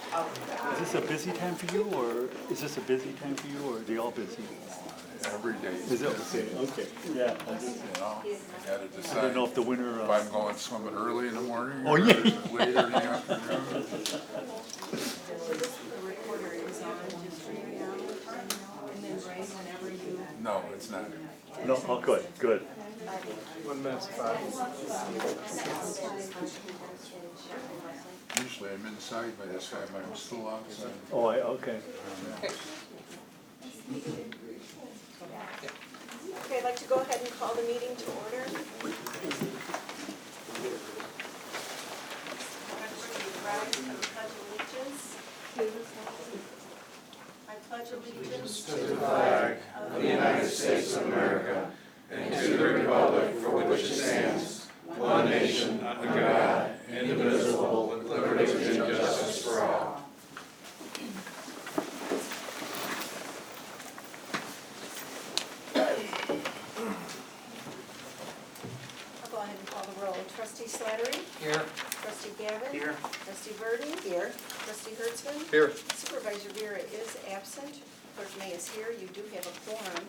Is this a busy time for you, or is this a busy time for you, or are they all busy? Every day Is it okay? Okay. Yeah. I gotta I decide don't know if the winter. if I'm going swimming early in the morning Oh, or yeah. later in the afternoon. The recorder is on just for you now, and then Ray, whenever you. No, it's not. No. Oh, good. Good. 1 minute, 5. Usually I'm inside by this time, but I'm still outside. Oh, okay. Okay, I'd like to go ahead and call the meeting to order. Rise to the Pledge of Allegiance. I pledge allegiance To the flag of the United States of America and to the republic for which it stands, one nation, under God, indivisible, with liberty and justice for all. I'll go ahead and call the roll. Trustee Slattery? Here. Trustee Gavin? Here. Trustee Burden? Here. Trustee Hertzman? Here. Supervisor Vera is absent. Clerk May is here. You do have a quorum.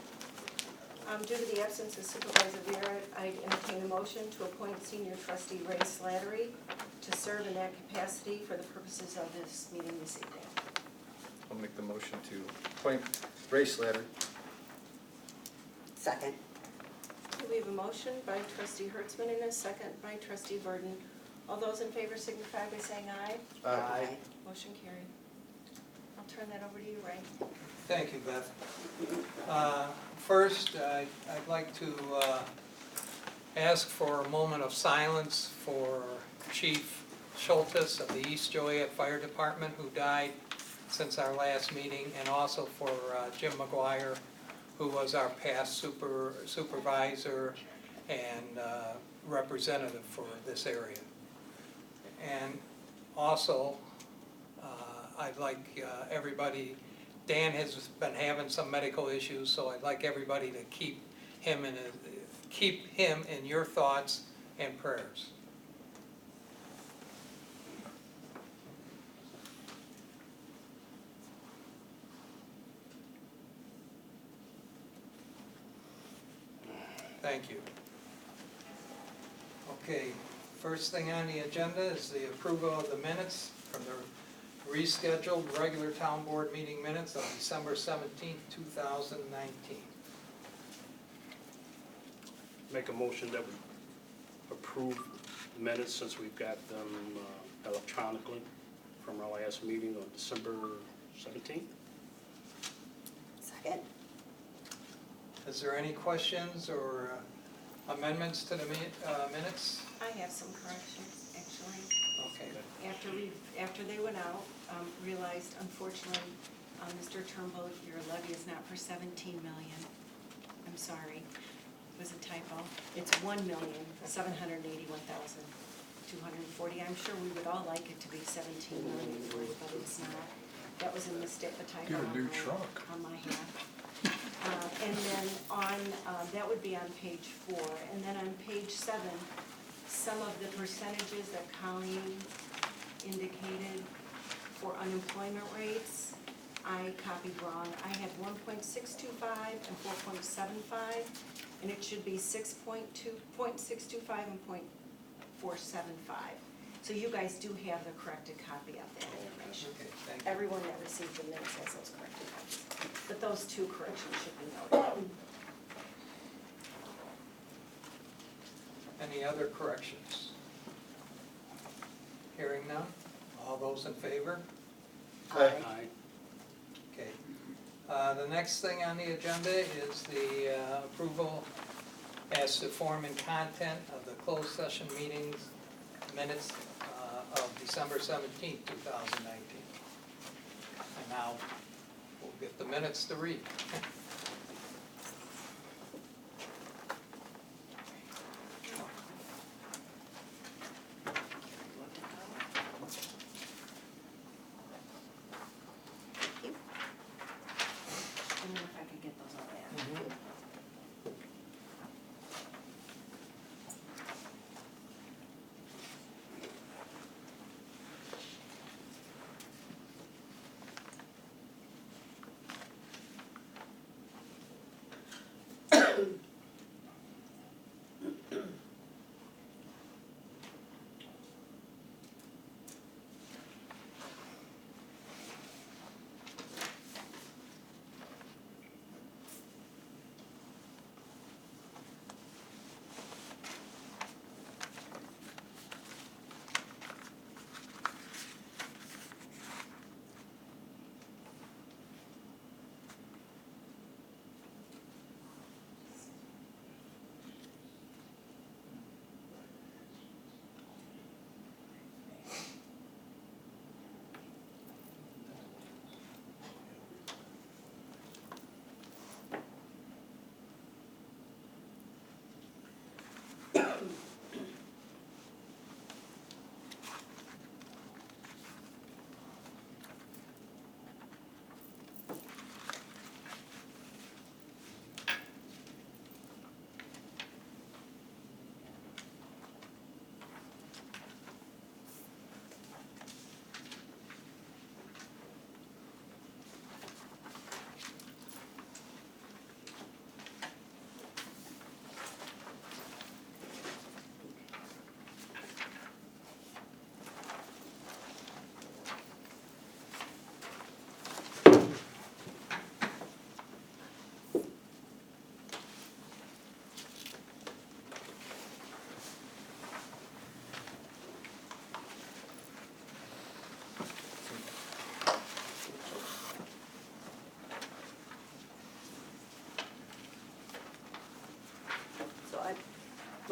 Due to the absence of Supervisor Vera, I entertain a motion to appoint Senior Trustee Ray Slattery to serve in that capacity for the purposes of this meeting this evening. I'll make the motion to appoint Ray Slatter. Second. We have a motion by Trustee Hertzman and a second by Trustee Burden. All those in favor signify by saying aye. Aye. Motion carried. I'll turn that over to you, Ray. Thank you, Beth. First, I'd like to ask for a moment of silence for Chief Schultes of the East Joliet Fire Department, who died since our last meeting, and also for Jim McGuire, who was our past supervisor and representative for this area. And also, I'd like everybody, Dan has been having some medical issues, so I'd like everybody to keep him in your thoughts and prayers. Thank you. Okay, first thing on the agenda is the approval of the minutes from the rescheduled regular town board meeting minutes of December 17th, 2019. Make a motion that we approve the minutes since we've got them electronically from our last meeting on December 17th. Second. Is there any questions or amendments to the minutes? I have some corrections, actually. Okay. After they went out, realized unfortunately, Mr. Turnbull, your levy is not for 17 million. I'm sorry, it was a typo. It's 1,781,240. I'm sure we would all like it to be 17 million, but it's not. That was a mistake, a typo. Get a new truck. On my half. And then that would be on page 4. And then on page 7, some of the percentages that Colleen indicated for unemployment rates, I copied wrong. I had 1.625 and 4.75, and it should be 6.625 and 0.475. So you guys do have the corrected copy of that information. Okay, thank you. Everyone that received the minutes has those corrected copies. But those two corrections should be noted. Any other corrections? Hearing none? All those in favor? Aye. Okay. The next thing on the agenda is the approval as to form and content of the closed session meetings minutes of December 17th, 2019. And now we'll get the minutes to read. And then if I could get those all back.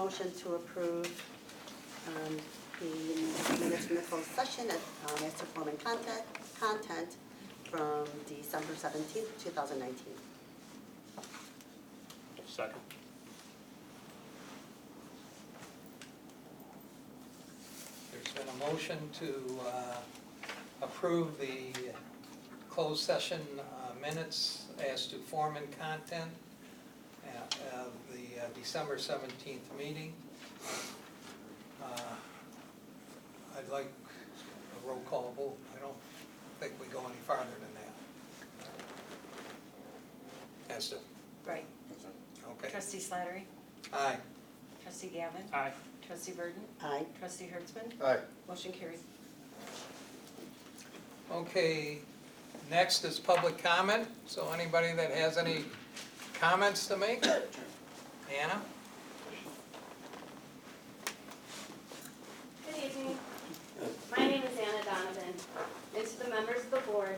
motion to approve the minutes from the closed session as to form and content from December 17th, 2019. Second. There's been a motion to approve the closed session minutes as to form and content of the December 17th meeting. I'd like a roll call vote. I don't think we go any farther than that. As to, Right. okay. Trustee Slattery? Aye. Trustee Gavin? Aye. Trustee Burden? Aye. Trustee Hertzman? Aye. Motion carried. Okay, next is public comment. So anybody that has any comments to make? Anna? Good evening. My name is Anna Donovan, and to the members of the board,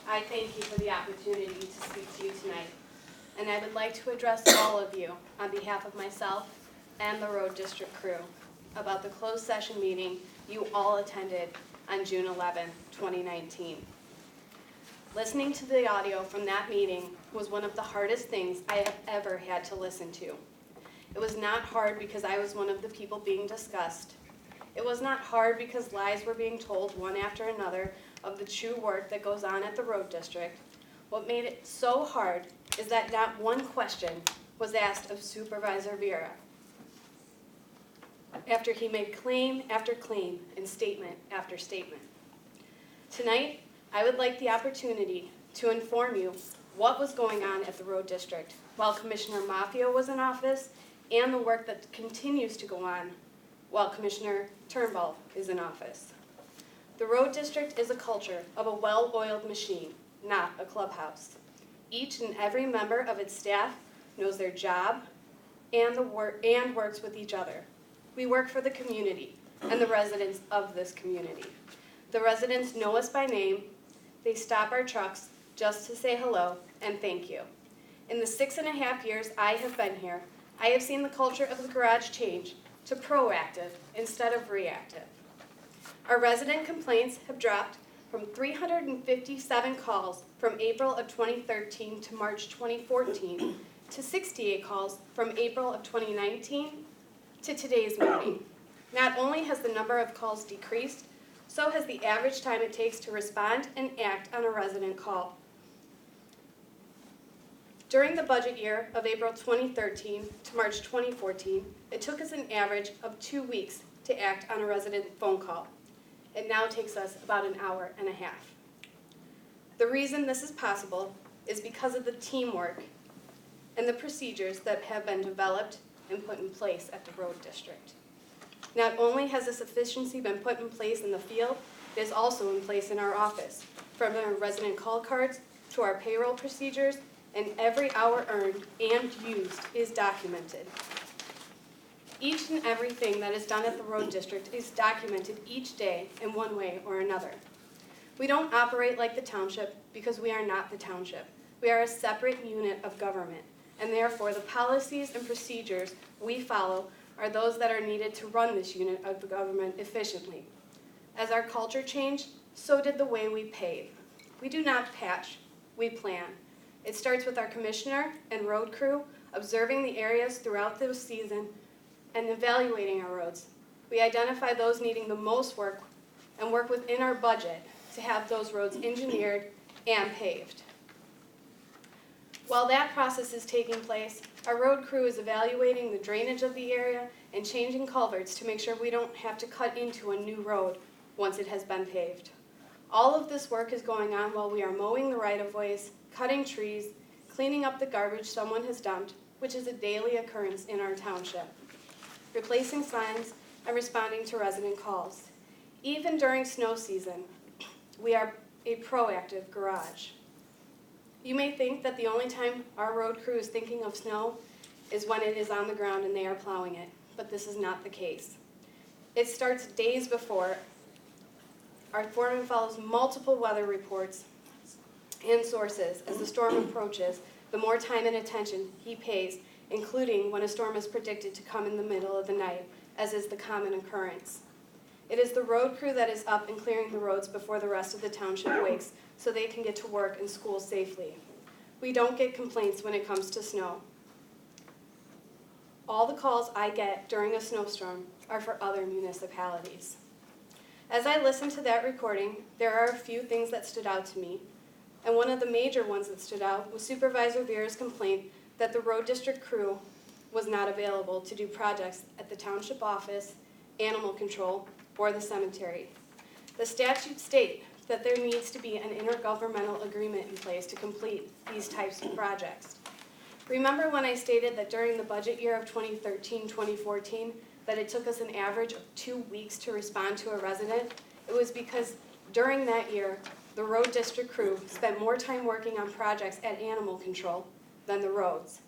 I thank you for the opportunity to speak to you tonight. And I would like to address all of you on behalf of myself and the Road District crew about the closed session meeting you all attended on June 11, 2019. Listening to the audio from that meeting was one of the hardest things I have ever had to listen to. It was not hard because I was one of the people being discussed. It was not hard because lies were being told one after another of the true work that goes on at the Road District. What made it so hard is that not one question was asked of Supervisor Vera after he made claim after claim and statement after statement. Tonight, I would like the opportunity to inform you what was going on at the Road District while Commissioner Maffio was in office and the work that continues to go on while Commissioner Turnbull is in office. The Road District is a culture of a well-oiled machine, not a clubhouse. Each and every member of its staff knows their job and works with each other. We work for the community and the residents of this community. The residents know us by name. They stop our trucks just to say hello and thank you. In the 6.5 years I have been here, I have seen the culture of the garage change to proactive instead of reactive. Our resident complaints have dropped from 357 calls from April of 2013 to March 2014 to 68 calls from April of 2019 to today's meeting. Not only has the number of calls decreased, so has the average time it takes to respond and act on a resident call. During the budget year of April 2013 to March 2014, it took us an average of 2 weeks to act on a resident phone call. It now takes us about an hour and a half. The reason this is possible is because of the teamwork and the procedures that have been developed and put in place at the Road District. Not only has this efficiency been put in place in the field, it is also in place in our office, from our resident call cards to our payroll procedures, and every hour earned and used is documented. Each and everything that is done at the Road District is documented each day in one way or another. We don't operate like the township because we are not the township. We are a separate unit of government, and therefore the policies and procedures we follow are those that are needed to run this unit of the government efficiently. As our culture changed, so did the way we pave. We do not patch, we plan. It starts with our commissioner and road crew observing the areas throughout the season and evaluating our roads. We identify those needing the most work and work within our budget to have those roads engineered and paved. While that process is taking place, our road crew is evaluating the drainage of the area and changing culverts to make sure we don't have to cut into a new road once it has been paved. All of this work is going on while we are mowing the right-of-ways, cutting trees, cleaning up the garbage someone has dumped, which is a daily occurrence in our township, replacing signs, and responding to resident calls. Even during snow season, we are a proactive garage. You may think that the only time our road crew is thinking of snow is when it is on the ground and they are plowing it, but this is not the case. It starts days before. Our foreman follows multiple weather reports and sources as the storm approaches. The more time and attention he pays including when a storm is predicted to come in the middle of the night, as is the common occurrence. It is the road crew that is up and clearing the roads before the rest of the township wakes so they can get to work and school safely. We don't get complaints when it comes to snow. All the calls I get during a snowstorm are for other municipalities. As I listened to that recording, there are a few things that stood out to me, and one of the major ones that stood out was Supervisor Vera's complaint that the road district crew was not available to do projects at the township office, animal control, or the cemetery. The statutes state that there needs to be an intergovernmental agreement in place to complete these types of projects. Remember when I stated that during the budget year of 2013-2014, that it took us an average of 2 weeks to respond to a resident? It was because during that year, the road district crew spent more time working on projects at animal control than the roads.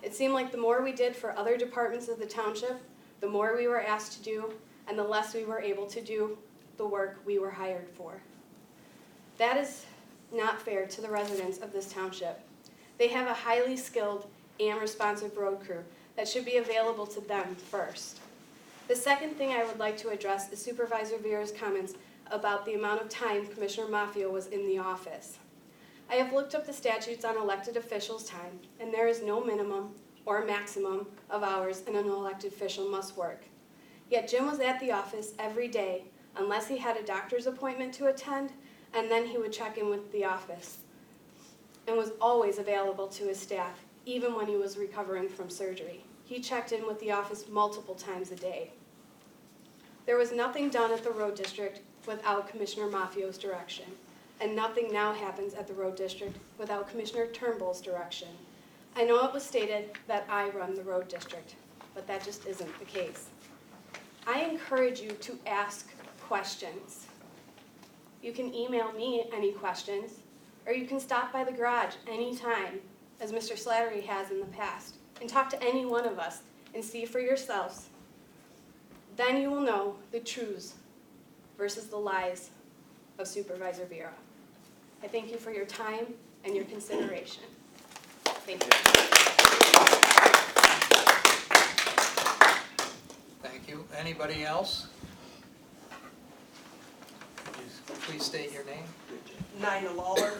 It seemed like the more we did for other departments of the township, the more we were asked to do, and the less we were able to do the work we were hired for. That is not fair to the residents of this township. They have a highly skilled and responsive road crew that should be available to them first. The second thing I would like to address is Supervisor Vera's comments about the amount of time Commissioner Maffio was in the office. I have looked up the statutes on elected officials' time, and there is no minimum or maximum of hours an elected official must work. Yet Jim was at the office every day, unless he had a doctor's appointment to attend, and then he would check in with the office, and was always available to his staff, even when he was recovering from surgery. He checked in with the office multiple times a day. There was nothing done at the road district without Commissioner Maffio's direction, and nothing now happens at the road district without Commissioner Turnbull's direction. I know it was stated that I run the road district, but that just isn't the case. I encourage you to ask questions. You can email me any questions, or you can stop by the garage anytime, as Mr. Slattery has in the past, and talk to any one of us and see for yourselves. Then you will know the truths versus the lies of Supervisor Vera. I thank you for your time and your consideration. Thank you. Thank you. Anybody else? Could you please state your name? Nina Lawler.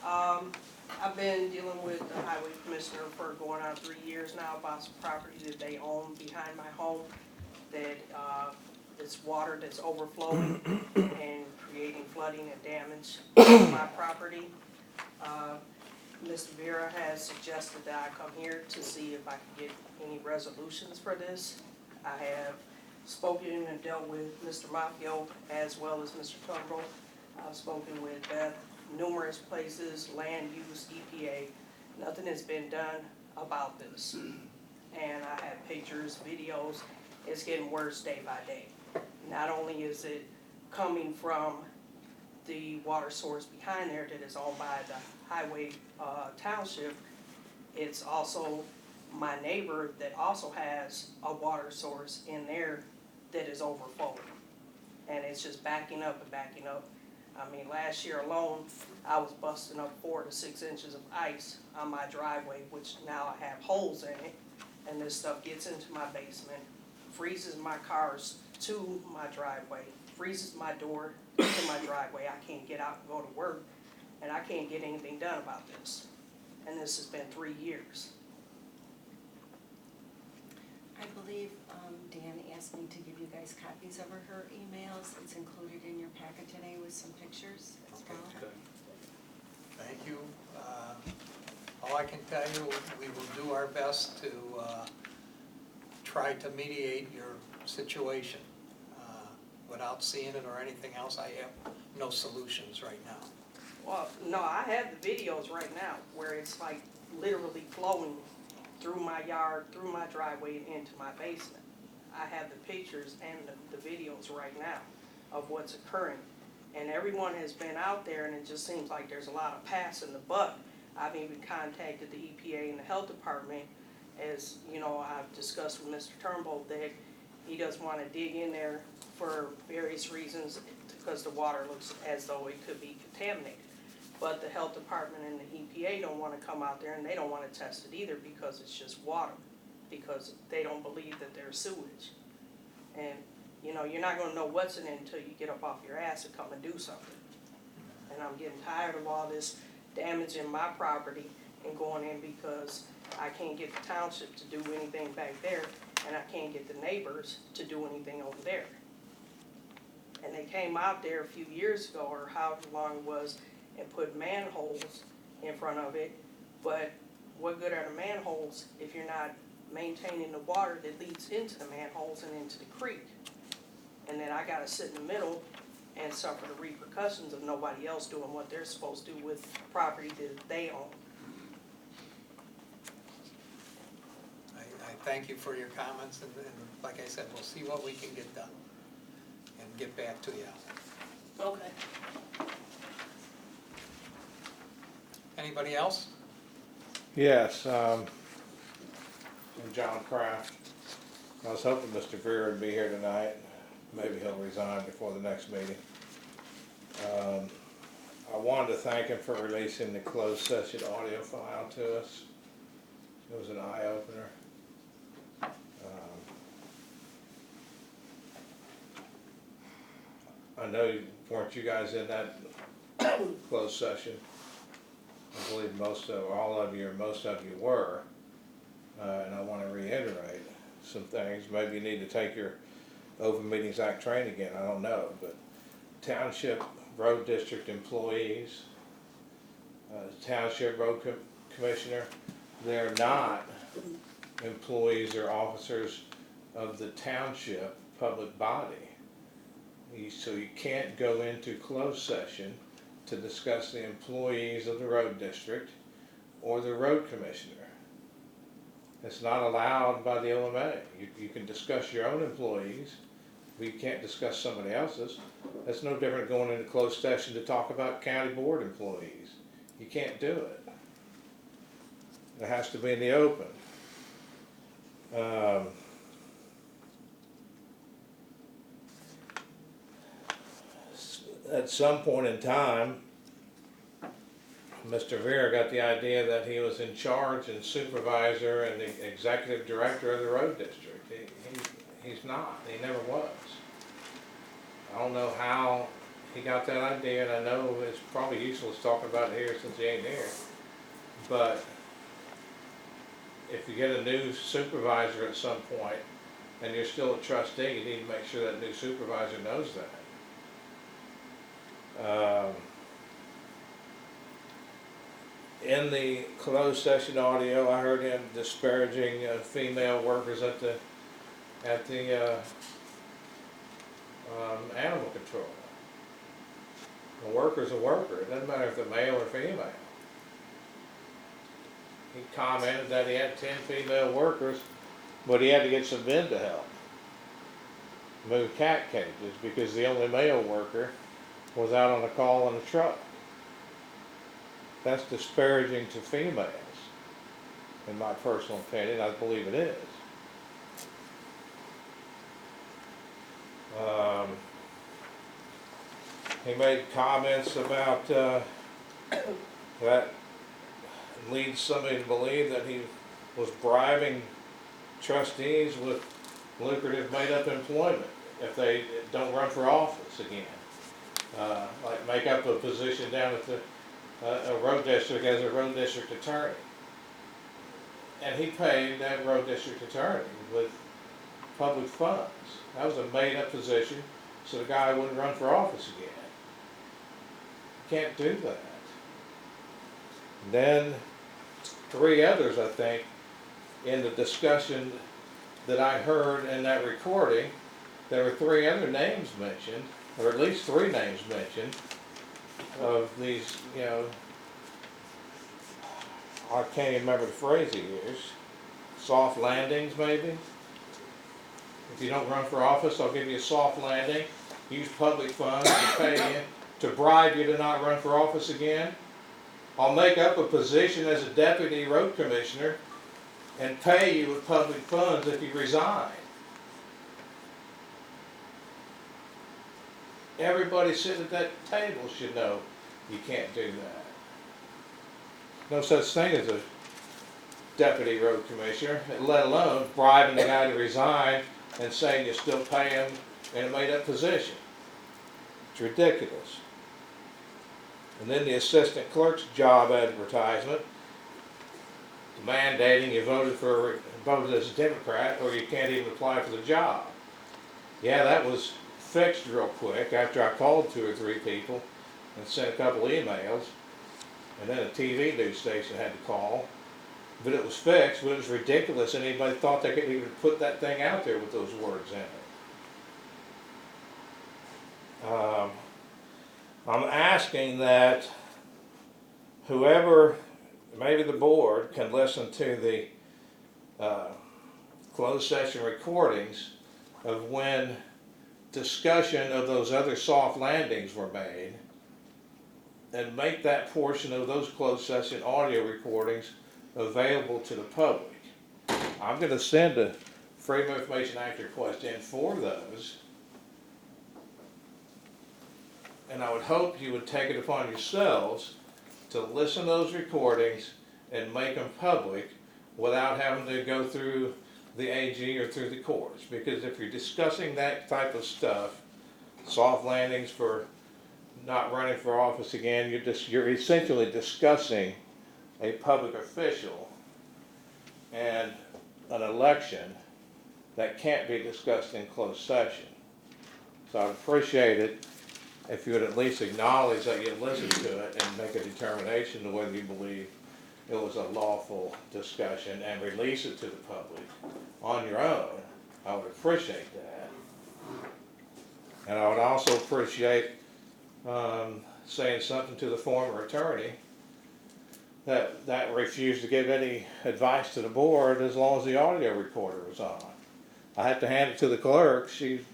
I've been dealing with the highway commissioner for going on 3 years now about some property that they own behind my home, that it's water that's overflowing and creating flooding and damage to my property. Mr. Vera has suggested that I come here to see if I can get any resolutions for this. I have spoken and dealt with Mr. Maffio as well as Mr. Turnbull. I've spoken with Beth numerous places, land use, EPA. Nothing has been done about this. And I have pictures, videos. It's getting worse day by day. Not only is it coming from the water source behind there that is owned by the highway township, it's also my neighbor that also has a water source in there that is overflowing. And it's just backing up and backing up. I mean, last year alone, I was busting up 4 to 6 inches of ice on my driveway, which now I have holes in it, and this stuff gets into my basement, freezes my cars to my driveway, freezes my door to my driveway. I can't get out and go to work, and I can't get anything done about this. And this has been 3 years. I believe Dan asked me to give you guys copies of her emails. It's included in your packet today with some pictures as well. Okay. Thank you. All I can tell you, we will do our best to try to mediate your situation. Without seeing it or anything else, I have no solutions right now. Well, no, I have the videos right now where it's like literally flowing through my yard, through my driveway, and into my basement. I have the pictures and the videos right now of what's occurring. And everyone has been out there, and it just seems like there's a lot of passing the buck. I've even contacted the EPA and the health department, as you know, I've discussed with Mr. Turnbull that he doesn't want to dig in there for various reasons because the water looks as though it could be contaminated. but the health department and the EPA don't wanna come out there and they don't wanna test it either because it's just water, because they don't believe that there's sewage. And, you know, you're not gonna know what's in it until you get up off your ass and come and do something. And I'm getting tired of all this damaging my property and going in because I can't get the township to do anything back there, and I can't get the neighbors to do anything over there. And they came out there a few years ago, or however long it was, and put manholes in front of it, but what good are the manholes if you're not maintaining the water that leads into the manholes and into the creek? And then I gotta sit in the middle and suffer the repercussions of nobody else doing what they're supposed to do with property that they own. I thank you for your comments, and like I said, we'll see what we can get done and get back to you. Okay. Anybody else? Yes, I'm John Kraft. I was hoping Mr. Vera would be here tonight. Maybe he'll resign before the next meeting. I wanted to thank him for releasing the closed session audio file to us. It was an eye-opener. I know, weren't you guys in that closed session? I believe most of you were. And I want to reiterate some things. Maybe you need to take your Open Meetings Act training again, I don't know. But Township Road District employees, Township Road Commissioner, they're not employees or officers of the township public body. So you can't go into closed session to discuss the employees of the road district or the road commissioner. It's not allowed by the OMA. You can discuss your own employees, but you can't discuss somebody else's. That's no different than going into closed session to talk about county board employees. You can't do it. It has to be in the open. At some point in time, Mr. Vera got the idea that he was in charge and supervisor and the executive director of the road district. He's not. He never was. I don't know how he got that idea, and I know it's probably useless talking about it here since he ain't here. But if you get a new supervisor at some point and you're still a trustee, you need to make sure that new supervisor knows that. In the closed session audio, I heard him disparaging female workers at the animal control. A worker's a worker. It doesn't matter if they're male or female. He commented that he had 10 female workers, but he had to get some men to help move cat cages because the only male worker was out on a call in a truck. That's disparaging to females, in my personal opinion. I believe it is. He made comments about that leads somebody to believe that he was bribing trustees with lucrative made-up employment if they don't run for office again. Like make up a position down at the a road district as a road district attorney. And he paid that road district attorney with public funds. That was a made-up position so the guy wouldn't run for office again. You can't do that. And then 3 others, I think, in the discussion that I heard in that recording, there were 3 other names mentioned, or at least 3 names mentioned, of these, you know, I can't even remember the phrase he used, soft landings maybe. If you don't run for office, I'll give you a soft landing, use public funds to pay you, to bribe you to not run for office again. I'll make up a position as a deputy road commissioner and pay you with public funds if you resign. Everybody sitting at that table should know you can't do that. no such thing as a deputy road commissioner, let alone bribing the guy to resign and saying you still pay him in a made-up position. It's ridiculous. And then the assistant clerk's job advertisement mandating you voted as a Democrat or you can't even apply for the job. Yeah, that was fixed real quick after I called 2 or 3 people and sent a couple emails, and then a TV news station had to call. But it was fixed, but it was ridiculous anybody thought they could even put that thing out there with those words in it. I'm asking that whoever, maybe the board, can listen to the closed session recordings of when discussion of those other soft landings were made and make that portion of those closed session audio recordings available to the public. I'm going to send a Freedom of Information Act request in for those, and I would hope you would take it upon yourselves to listen to those recordings and make them public without having to go through the AG or through the courts. Because if you're discussing that type of stuff, soft landings for not running for office again, you're essentially discussing a public official and an election that can't be discussed in closed session. So I'd appreciate it if you would at least acknowledge that you listened to it and make a determination of whether you believe it was a lawful discussion and release it to the public on your own. I would appreciate that. And I would also appreciate saying something to the former attorney that refused to give any advice to the board as long as the audio recorder was on. I had to hand it to the clerk. She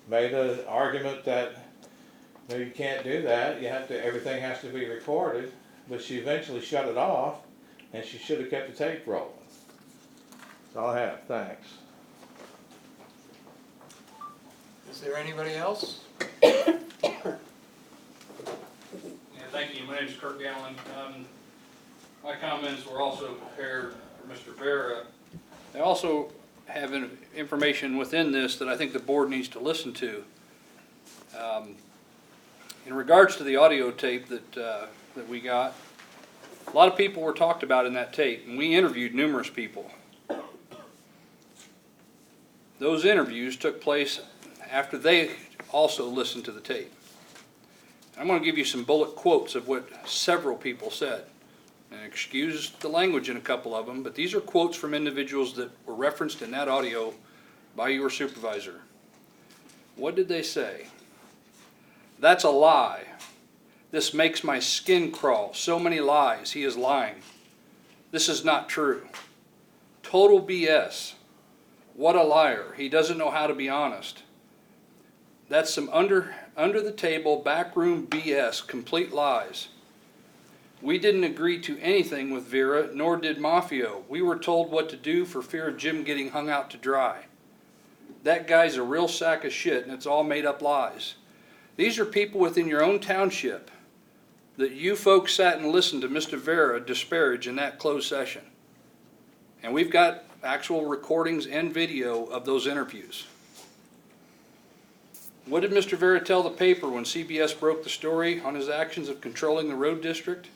made an argument that no, you can't do that. You have to. Everything has to be recorded. But she eventually shut it off, and she should have kept the tape rolling. That's all I have. Thanks. Is there anybody else? Yeah, thank you. My name is Kurt Gallen. My comments were also prepared for Mr. Vera. I also have information within this that I think the board needs to listen to. In regards to the audio tape that we got, a lot of people were talked about in that tape, and we interviewed numerous people. Those interviews took place after they also listened to the tape. I'm going to give you some bullet quotes of what several people said. And excuse the language in a couple of them, but these are quotes from individuals that were referenced in that audio by your supervisor. What did they say? That's a lie. This makes my skin crawl. So many lies. He is lying. This is not true. Total BS. What a liar. He doesn't know how to be honest. That's some under the table, backroom BS, complete lies. We didn't agree to anything with Vera, nor did Mafio. We were told what to do for fear of Jim getting hung out to dry. That guy's a real sack of shit, and it's all made up lies. These are people within your own township that you folks sat and listened to Mr. Vera disparage in that closed session. And we've got actual recordings and video of those interviews. What did Mr. Vera tell the paper when CBS broke the story on his actions of controlling the road district?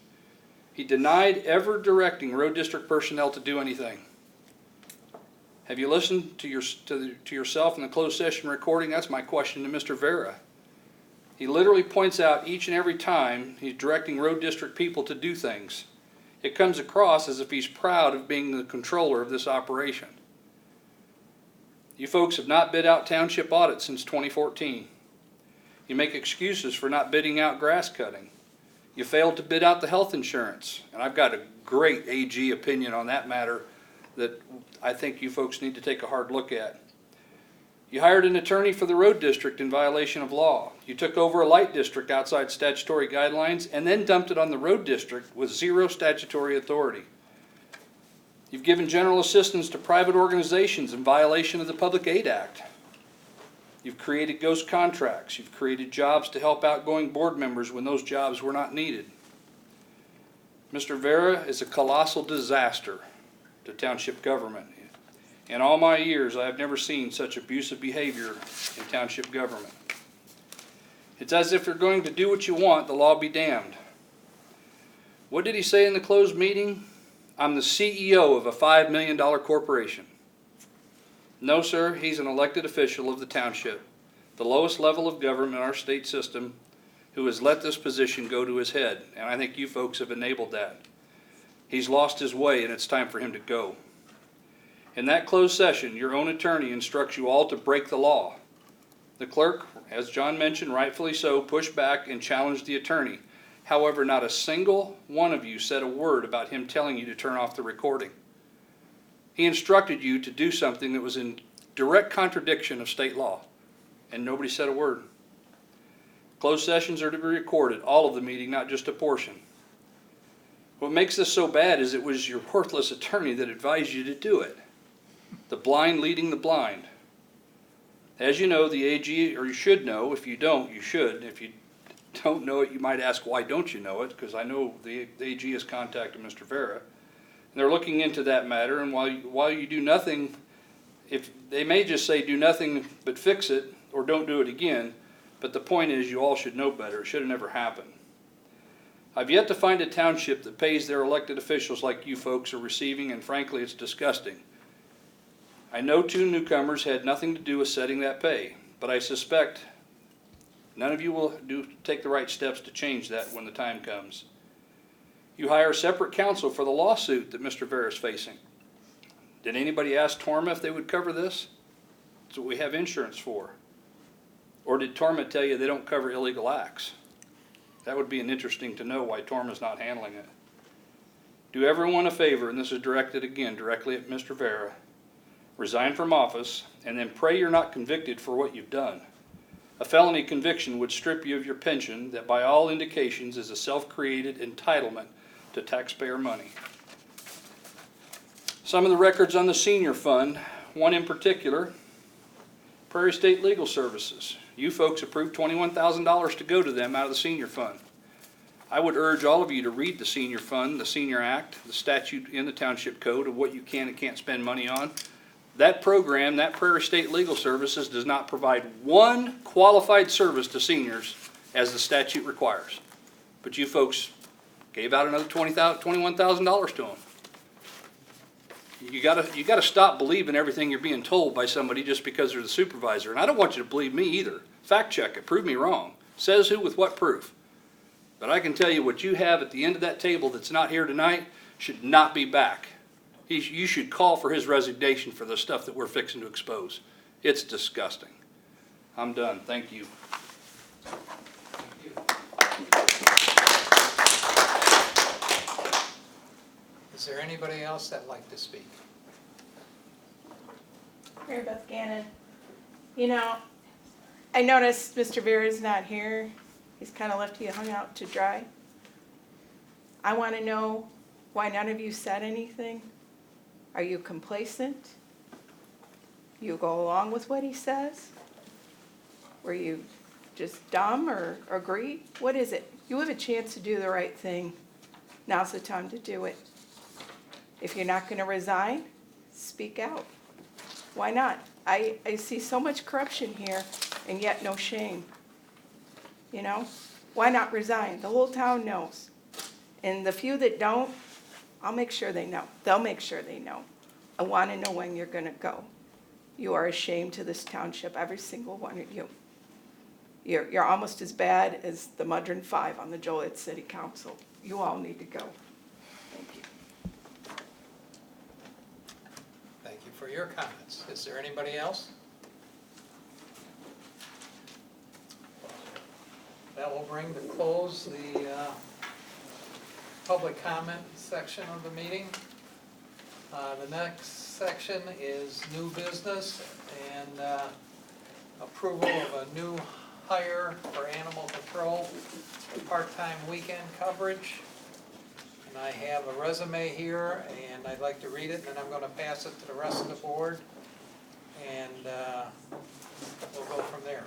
He denied ever directing road district personnel to do anything. Have you listened to yourself in the closed session recording? That's my question to Mr. Vera. He literally points out each and every time he's directing road district people to do things. It comes across as if he's proud of being the controller of this operation. You folks have not bid out township audits since 2014. You make excuses for not bidding out grass cutting. You failed to bid out the health insurance, and I've got a great AG opinion on that matter that I think you folks need to take a hard look at. You hired an attorney for the road district in violation of law. You took over a light district outside statutory guidelines and then dumped it on the road district with zero statutory authority. You've given general assistance to private organizations in violation of the Public Aid Act. You've created ghost contracts. You've created jobs to help outgoing board members when those jobs were not needed. Mr. Vera is a colossal disaster to township government. In all my years, I have never seen such abusive behavior in township government. It's as if you're going to do what you want, the law be damned. What did he say in the closed meeting? I'm the CEO of a $5 million corporation. No, sir, he's an elected official of the township, the lowest level of government in our state system, who has let this position go to his head, and I think you folks have enabled that. He's lost his way, and it's time for him to go. In that closed session, your own attorney instructs you all to break the law. The clerk, as John mentioned, rightfully so, pushed back and challenged the attorney. However, not a single one of you said a word about him telling you to turn off the recording. He instructed you to do something that was in direct contradiction of state law, and nobody said a word. Closed sessions are to be recorded, all of the meeting, not just a portion. What makes this so bad is it was your worthless attorney that advised you to do it. The blind leading the blind. As you know, the AG, or you should know, if you don't, you should. If you don't know it, you might ask, why don't you know it? Because I know the AG has contacted Mr. Vera. And they're looking into that matter, and while you do nothing, if they may just say do nothing but fix it, or don't do it again, but the point is you all should know better. It should have never happened. I've yet to find a township that pays their elected officials like you folks are receiving, and frankly, it's disgusting. I know 2 newcomers had nothing to do with setting that pay, but I suspect none of you will take the right steps to change that when the time comes. You hire a separate counsel for the lawsuit that Mr. Vera is facing. Did anybody ask Torma if they would cover this? That's what we have insurance for. Or did Torma tell you they don't cover illegal acts? That would be interesting to know why Torma's not handling it. Do everyone a favor, and this is directed again directly at Mr. Vera. Resign from office, and then pray you're not convicted for what you've done. A felony conviction would strip you of your pension that by all indications is a self-created entitlement to taxpayer money. Some of the records on the senior fund, one in particular, Prairie State Legal Services. You folks approved $21,000 to go to them out of the senior fund. I would urge all of you to read the senior fund, the senior act, the statute in the township code of what you can and can't spend money on. That program, that Prairie State Legal Services, does not provide one qualified service to seniors as the statute requires. But you folks gave out another $21,000 to them. You gotta stop believing everything you're being told by somebody just because they're the supervisor. And I don't want you to believe me either. Fact check it, prove me wrong. Says who with what proof. But I can tell you what you have at the end of that table that's not here tonight should not be back. You should call for his resignation for the stuff that we're fixing to expose. It's disgusting. I'm done. Thank you. Is there anybody else that'd like to speak? Mary Beth Gannon. You know, I noticed Mr. Vera's not here. He's kind of left you hung out to dry. I want to know why none of you said anything. Are you complacent? You go along with what he says? Were you just dumb or agree? What is it? You have a chance to do the right thing. Now's the time to do it. If you're not going to resign, speak out. Why not? I see so much corruption here and yet no shame. You know? Why not resign? The whole town knows. And the few that don't, I'll make sure they know. They'll make sure they know. I want to know when you're going to go. You are a shame to this township, every single one of you. You're almost as bad as the Mudron Five on the Joliet City Council. You all need to go. Thank you. Thank you for your comments. Is there anybody else? That will bring to close the public comment section of the meeting. The next section is new business and approval of a new hire for animal control, part-time weekend coverage. And I have a resume here, and I'd like to read it, and then I'm going to pass it to the rest of the board, and we'll go from there.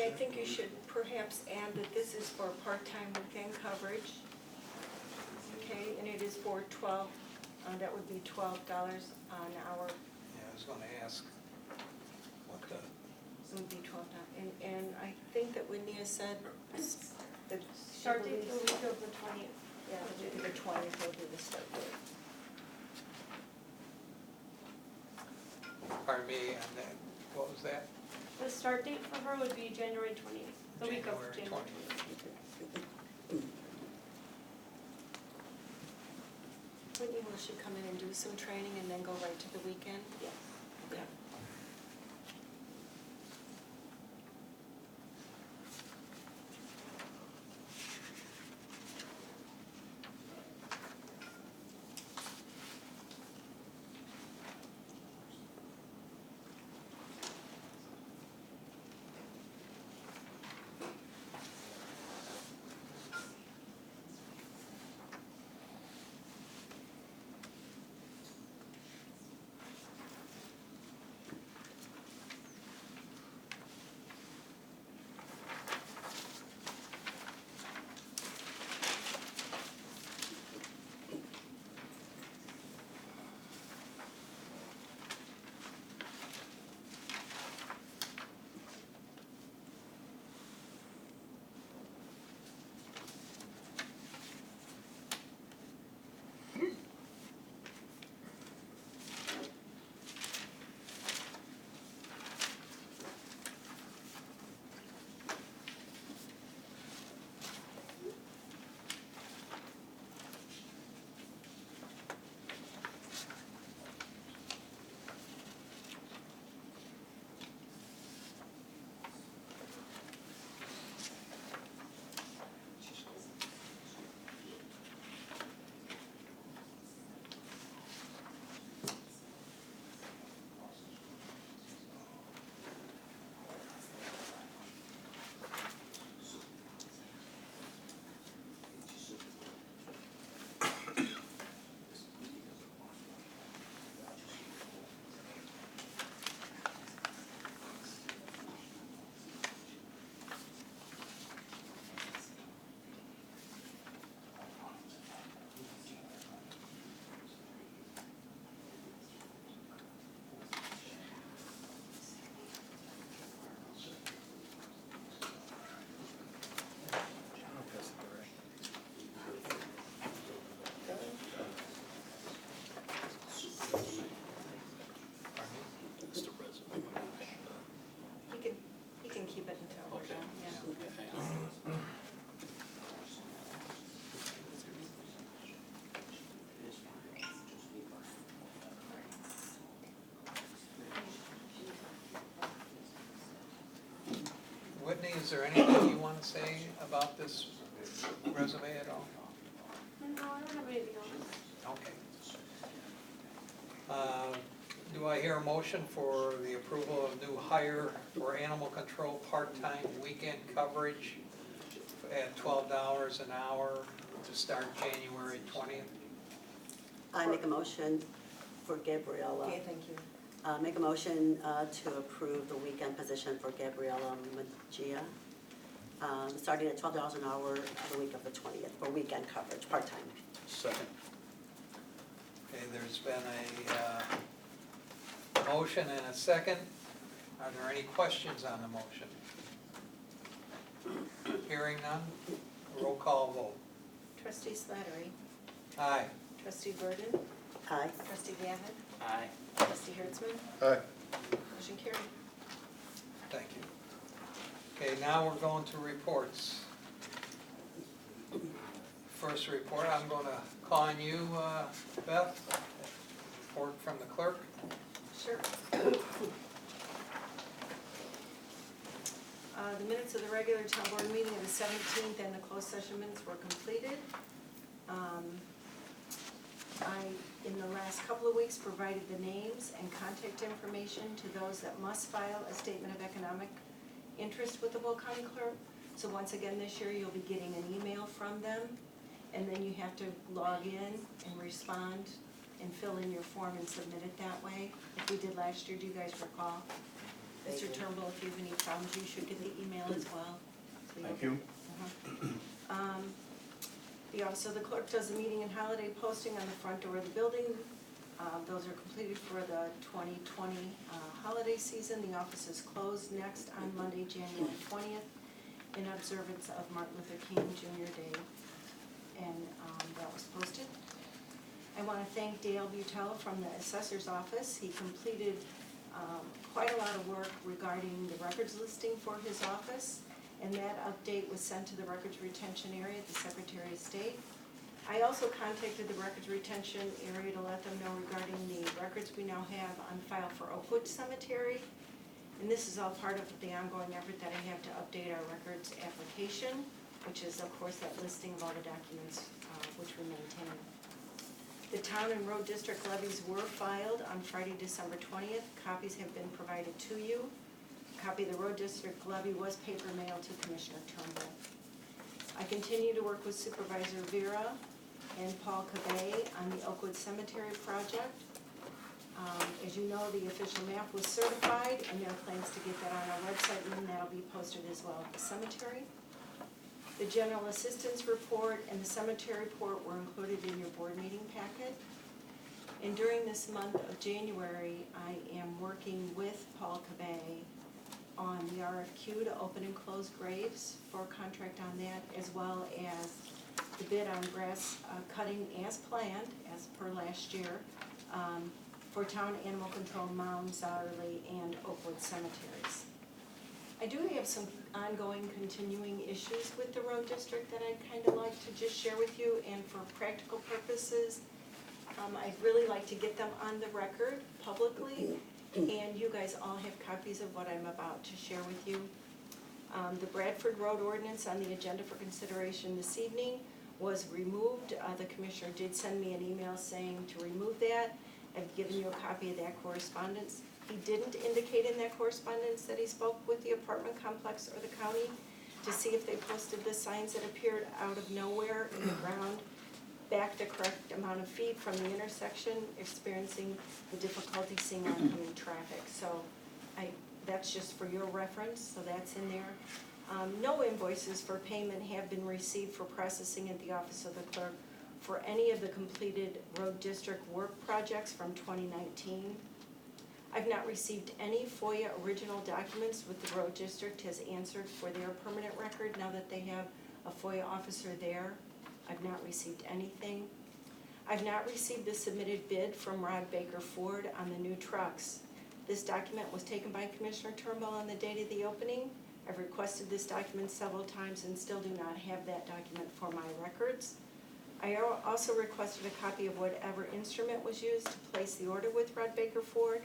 I think you should perhaps add that this is for part-time weekend coverage. Okay, and it is for 12, that would be $12 an hour. Yeah, I was gonna ask what the, It would be $12. And I think that Whitney has said that she Start date the believes- week of the 20th. Yeah, the 20th will be the start date. pardon me, and then, what was that? The start date for her would be January 20th, the week of January January 20th. Whitney, will she come in and do some training and then go right to the weekend? Yes. Okay. He can keep it until we're done, yeah. Whitney, is there anything you want to say about this resume at all? No, I don't have anything else. Okay. Do I hear a motion for the approval of new hire for animal control part-time weekend coverage at $12 an hour to start January 20th? I make a motion for Gabriella. Okay, thank you. Make a motion to approve the weekend position for Gabriella Magia, starting at $12 an hour the week of the 20th for weekend coverage, part-time. Second. Okay, there's been a motion and a second. Are there any questions on the motion? Hearing none, roll call vote. Trustee Slattery, Aye. trustee Burden, Aye. trustee Gavin, Aye. trustee Hertzman, Aye. motion carried. Thank you. Okay, now we're going to reports. First report, I'm going to call on you, Beth. Report from the clerk. Sure. The minutes of the regular town board meeting of the 17th and the closed session minutes were completed. I, in the last couple of weeks, provided the names and contact information to those that must file a statement of economic interest with the Will County Clerk. So once again, this year, you'll be getting an email from them, and then you have to log in and respond and fill in your form and submit it that way, like we did last year. Do you guys recall? Thank Mr. you. Turnbull, if you have any problems, you should get the email as well. Thank you. The Office of the Clerk does the meeting and holiday posting on the front door of the building. Those are completed for the 2020 holiday season. The office is closed next on Monday, January 20th, in observance of Martin Luther King Jr. Day, and that was posted. I want to thank Dale Butella from the Assessor's Office. He completed quite a lot of work regarding the records listing for his office, and that update was sent to the records retention area at the Secretary of State. I also contacted the records retention area to let them know regarding the records we now have on file for Oakwood Cemetery. And this is all part of the ongoing effort that I have to update our records application, which is of course that listing of all the documents which we maintain. The town and road district levies were filed on Friday, December 20th. Copies have been provided to you. A copy of the road district levy was paper mailed to Commissioner Turnbull. I continue to work with Supervisor Vera and Paul Cabay on the Oakwood Cemetery project. As you know, the official map was certified, and there are plans to get that on our website, and that'll be posted as well at the cemetery. The general assistance report and the cemetery report were included in your board meeting packet. And during this month of January, I am working with Paul Cabay on the RFQ to open and close graves for a contract on that, as well as the bid on grass cutting as planned, as per last year, for town animal control, Mound, Zotterly, and Oakwood cemeteries. I do have some ongoing continuing issues with the road district that I'd kind of like to just share with you, and for practical purposes, I'd really like to get them on the record publicly, and you guys all have copies of what I'm about to share with you. The Bradford Road ordinance on the agenda for consideration this evening was removed. The commissioner did send me an email saying to remove that. I've given you a copy of that correspondence. He didn't indicate in that correspondence that he spoke with the apartment complex or the county to see if they posted the signs that appeared out of nowhere in the ground back the correct amount of feet from the intersection, experiencing the difficulty seeing oncoming traffic. So that's just for your reference, so that's in there. No invoices for payment have been received for processing at the Office of the Clerk for any of the completed road district work projects from 2019. I've not received any FOIA original documents with the road district has answered for their permanent record now that they have a FOIA officer there. I've not received anything. I've not received the submitted bid from Rod Baker Ford on the new trucks. This document was taken by Commissioner Turnbull on the date of the opening. I've requested this document several times and still do not have that document for my records. I also requested a copy of whatever instrument was used to place the order with Rod Baker Ford.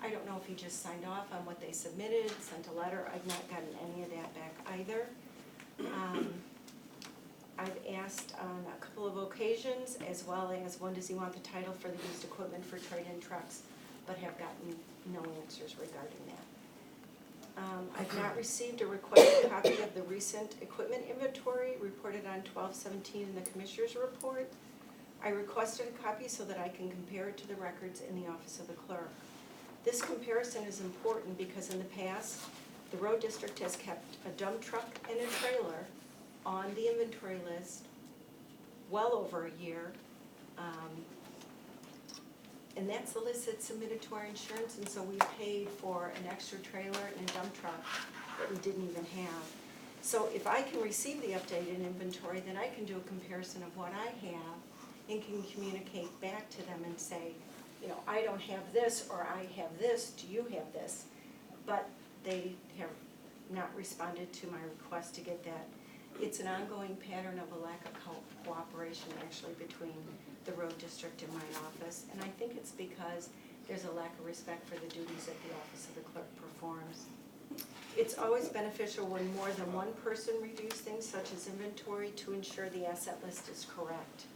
I don't know if he just signed off on what they submitted, sent a letter. I've not gotten any of that back either. I've asked on a couple of occasions, as well as when does he want the title for the used equipment for trade-in trucks, but have gotten no answers regarding that. I've not received a requested copy of the recent equipment inventory reported on 12/17 in the Commissioner's report. I requested a copy so that I can compare it to the records in the Office of the Clerk. This comparison is important because in the past, the road district has kept a dump truck and a trailer on the inventory list well over a year. And that's the list that's submitted to our insurance, and so we paid for an extra trailer and a dump truck that we didn't even have. So if I can receive the updated inventory, then I can do a comparison of what I have and can communicate back to them and say, you know, I don't have this, or I have this, do you have this? But they have not responded to my request to get that. It's an ongoing pattern of a lack of cooperation actually between the road district and my office, and I think it's because there's a lack of respect for the duties that the Office of the Clerk performs. It's always beneficial when more than one person reviews things such as inventory to ensure the asset list is correct.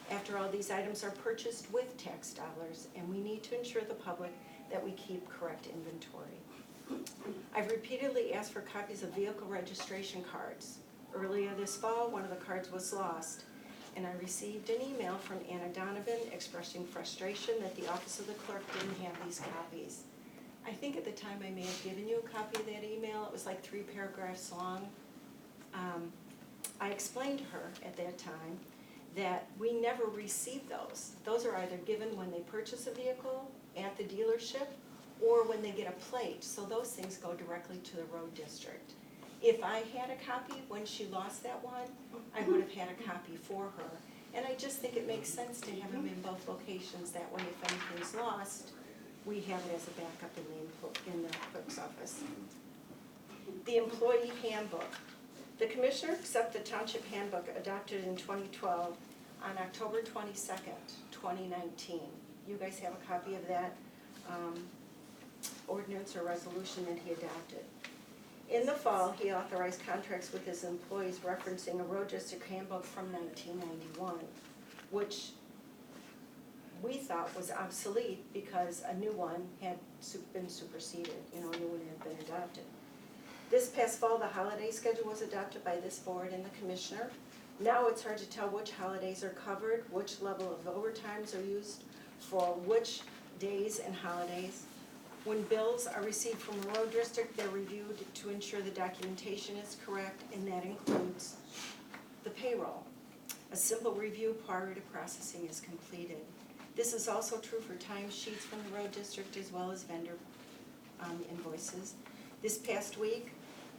After all, these items are purchased with tax dollars, and we need to ensure the public that we keep correct inventory. I've repeatedly asked for copies of vehicle registration cards. Earlier this fall, one of the cards was lost, and I received an email from Anna Donovan expressing frustration that the Office of the Clerk didn't have these copies. I think at the time I may have given you a copy of that email. It was like 3 paragraphs long. I explained to her at that time that we never receive those. Those are either given when they purchase a vehicle at the dealership or when they get a plate. So those things go directly to the road district. If I had a copy when she lost that one, I would have had a copy for her. And I just think it makes sense to have them in both locations. That way, if anything's lost, we have it as a backup in the clerk's office. The employee handbook. The commissioner accepted the township handbook adopted in 2012 on October 22nd, 2019. You guys have a copy of that ordinance or resolution that he adopted. In the fall, he authorized contracts with his employees referencing a road district handbook from 1991, which we thought was obsolete because a new one had been superseded, a new one had been adopted. This past fall, the holiday schedule was adopted by this board and the commissioner. Now it's hard to tell which holidays are covered, which level of overtimes are used for which days and holidays. When bills are received from the road district, they're reviewed to ensure the documentation is correct, and that includes the payroll. A simple review prior to processing is completed. This is also true for timesheets from the road district as well as vendor invoices. This past week,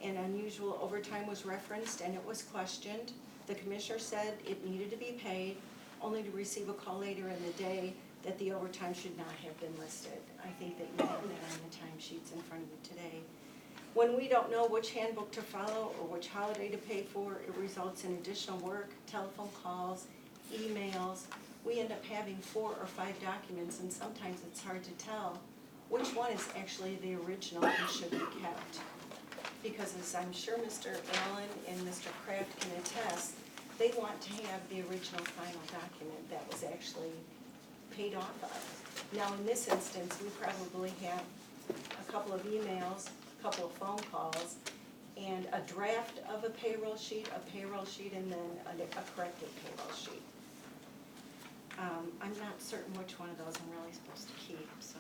an unusual overtime was referenced and it was questioned. The commissioner said it needed to be paid, only to receive a call later in the day that the overtime should not have been listed. I think that you have that on the timesheets in front of you today. When we don't know which handbook to follow or which holiday to pay for, it results in additional work, telephone calls, emails. We end up having 4 or 5 documents, and sometimes it's hard to tell which one is actually the original and should be kept. Because as I'm sure Mr. Allen and Mr. Kraft can attest, they want to have the original final document that was actually paid off of. Now in this instance, we probably have a couple of emails, a couple of phone calls, and a draft of a payroll sheet, and then a corrected payroll sheet. I'm not certain which one of those I'm really supposed to keep, so.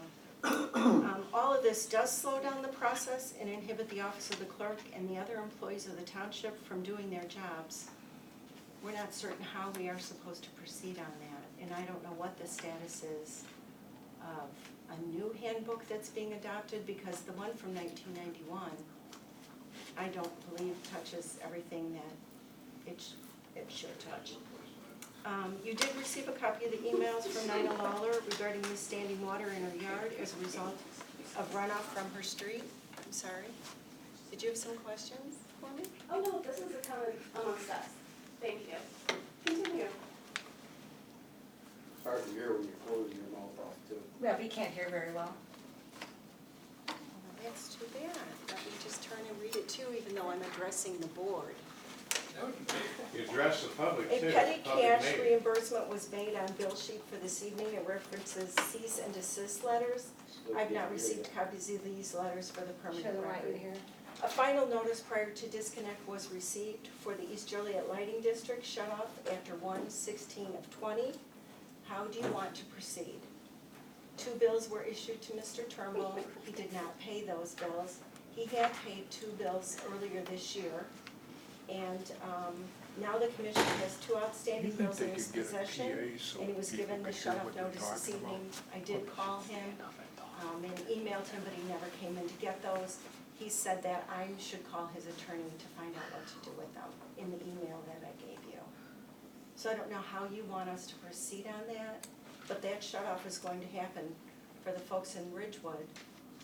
All of this does slow down the process and inhibit the office of the clerk and the other employees of the township from doing their jobs. We're not certain how we are supposed to proceed on that, and I don't know what the status is of a new handbook that's being adopted, because the one from 1991, I don't believe touches everything that it should touch. You did receive a copy of the emails from Nina Lawler regarding the standing water in her yard as a result of runoff from her street. I'm sorry. Did you have some questions for me? Oh, no, this is a comment amongst us. Thank you. Continue. Hard to hear when you're closing your mouth off too. Yeah, we can't hear very well. Well, that's too bad. Let me just turn and read it too, even though I'm addressing the board. You address the public too. A petty public cash meeting. reimbursement was made on bill sheet for this evening. It references cease and desist letters. I've not received copies of these letters for the permanent record. A final notice prior to disconnect was received for the East Joliet Lighting District shut off after 1/16/20. How do you want to proceed? 2 bills were issued to Mr. Turnbull. He did not pay those bills. He had paid 2 bills earlier this year. And now the commission has 2 outstanding You think bills they in his could get a possession, PA so and he was people given the could hear shut-off what they're notice this talking evening. I did call him and emailed him, but he never came in to get those. He said that I should call his attorney to find out what to do with them in the email that I gave you. So I don't know how you want us to proceed on that, but that shut-off is going to happen for the folks in Ridgewood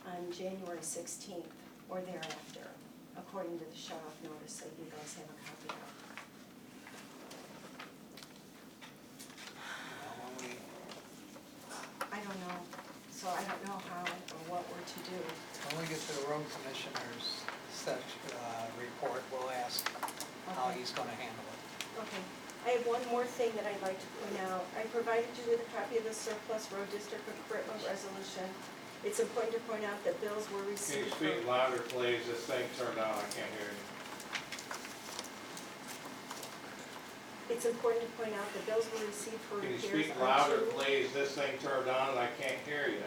on January 16th or thereafter, according to the shut-off notice that you guys have a copy of. I don't know, so I don't know how or what we're to do. When we get to the road commissioner's report, we'll ask how Okay. he's gonna handle it. Okay, I have one more thing that I'd like to point out. I provided you with a copy of the surplus road district equipment resolution. It's important to point out that bills were Can you received speak louder, please? This thing turned on, I can't hear you. It's important to point out that bills were received for Can you repairs speak on louder, 2. please? This thing turned on and I can't hear you.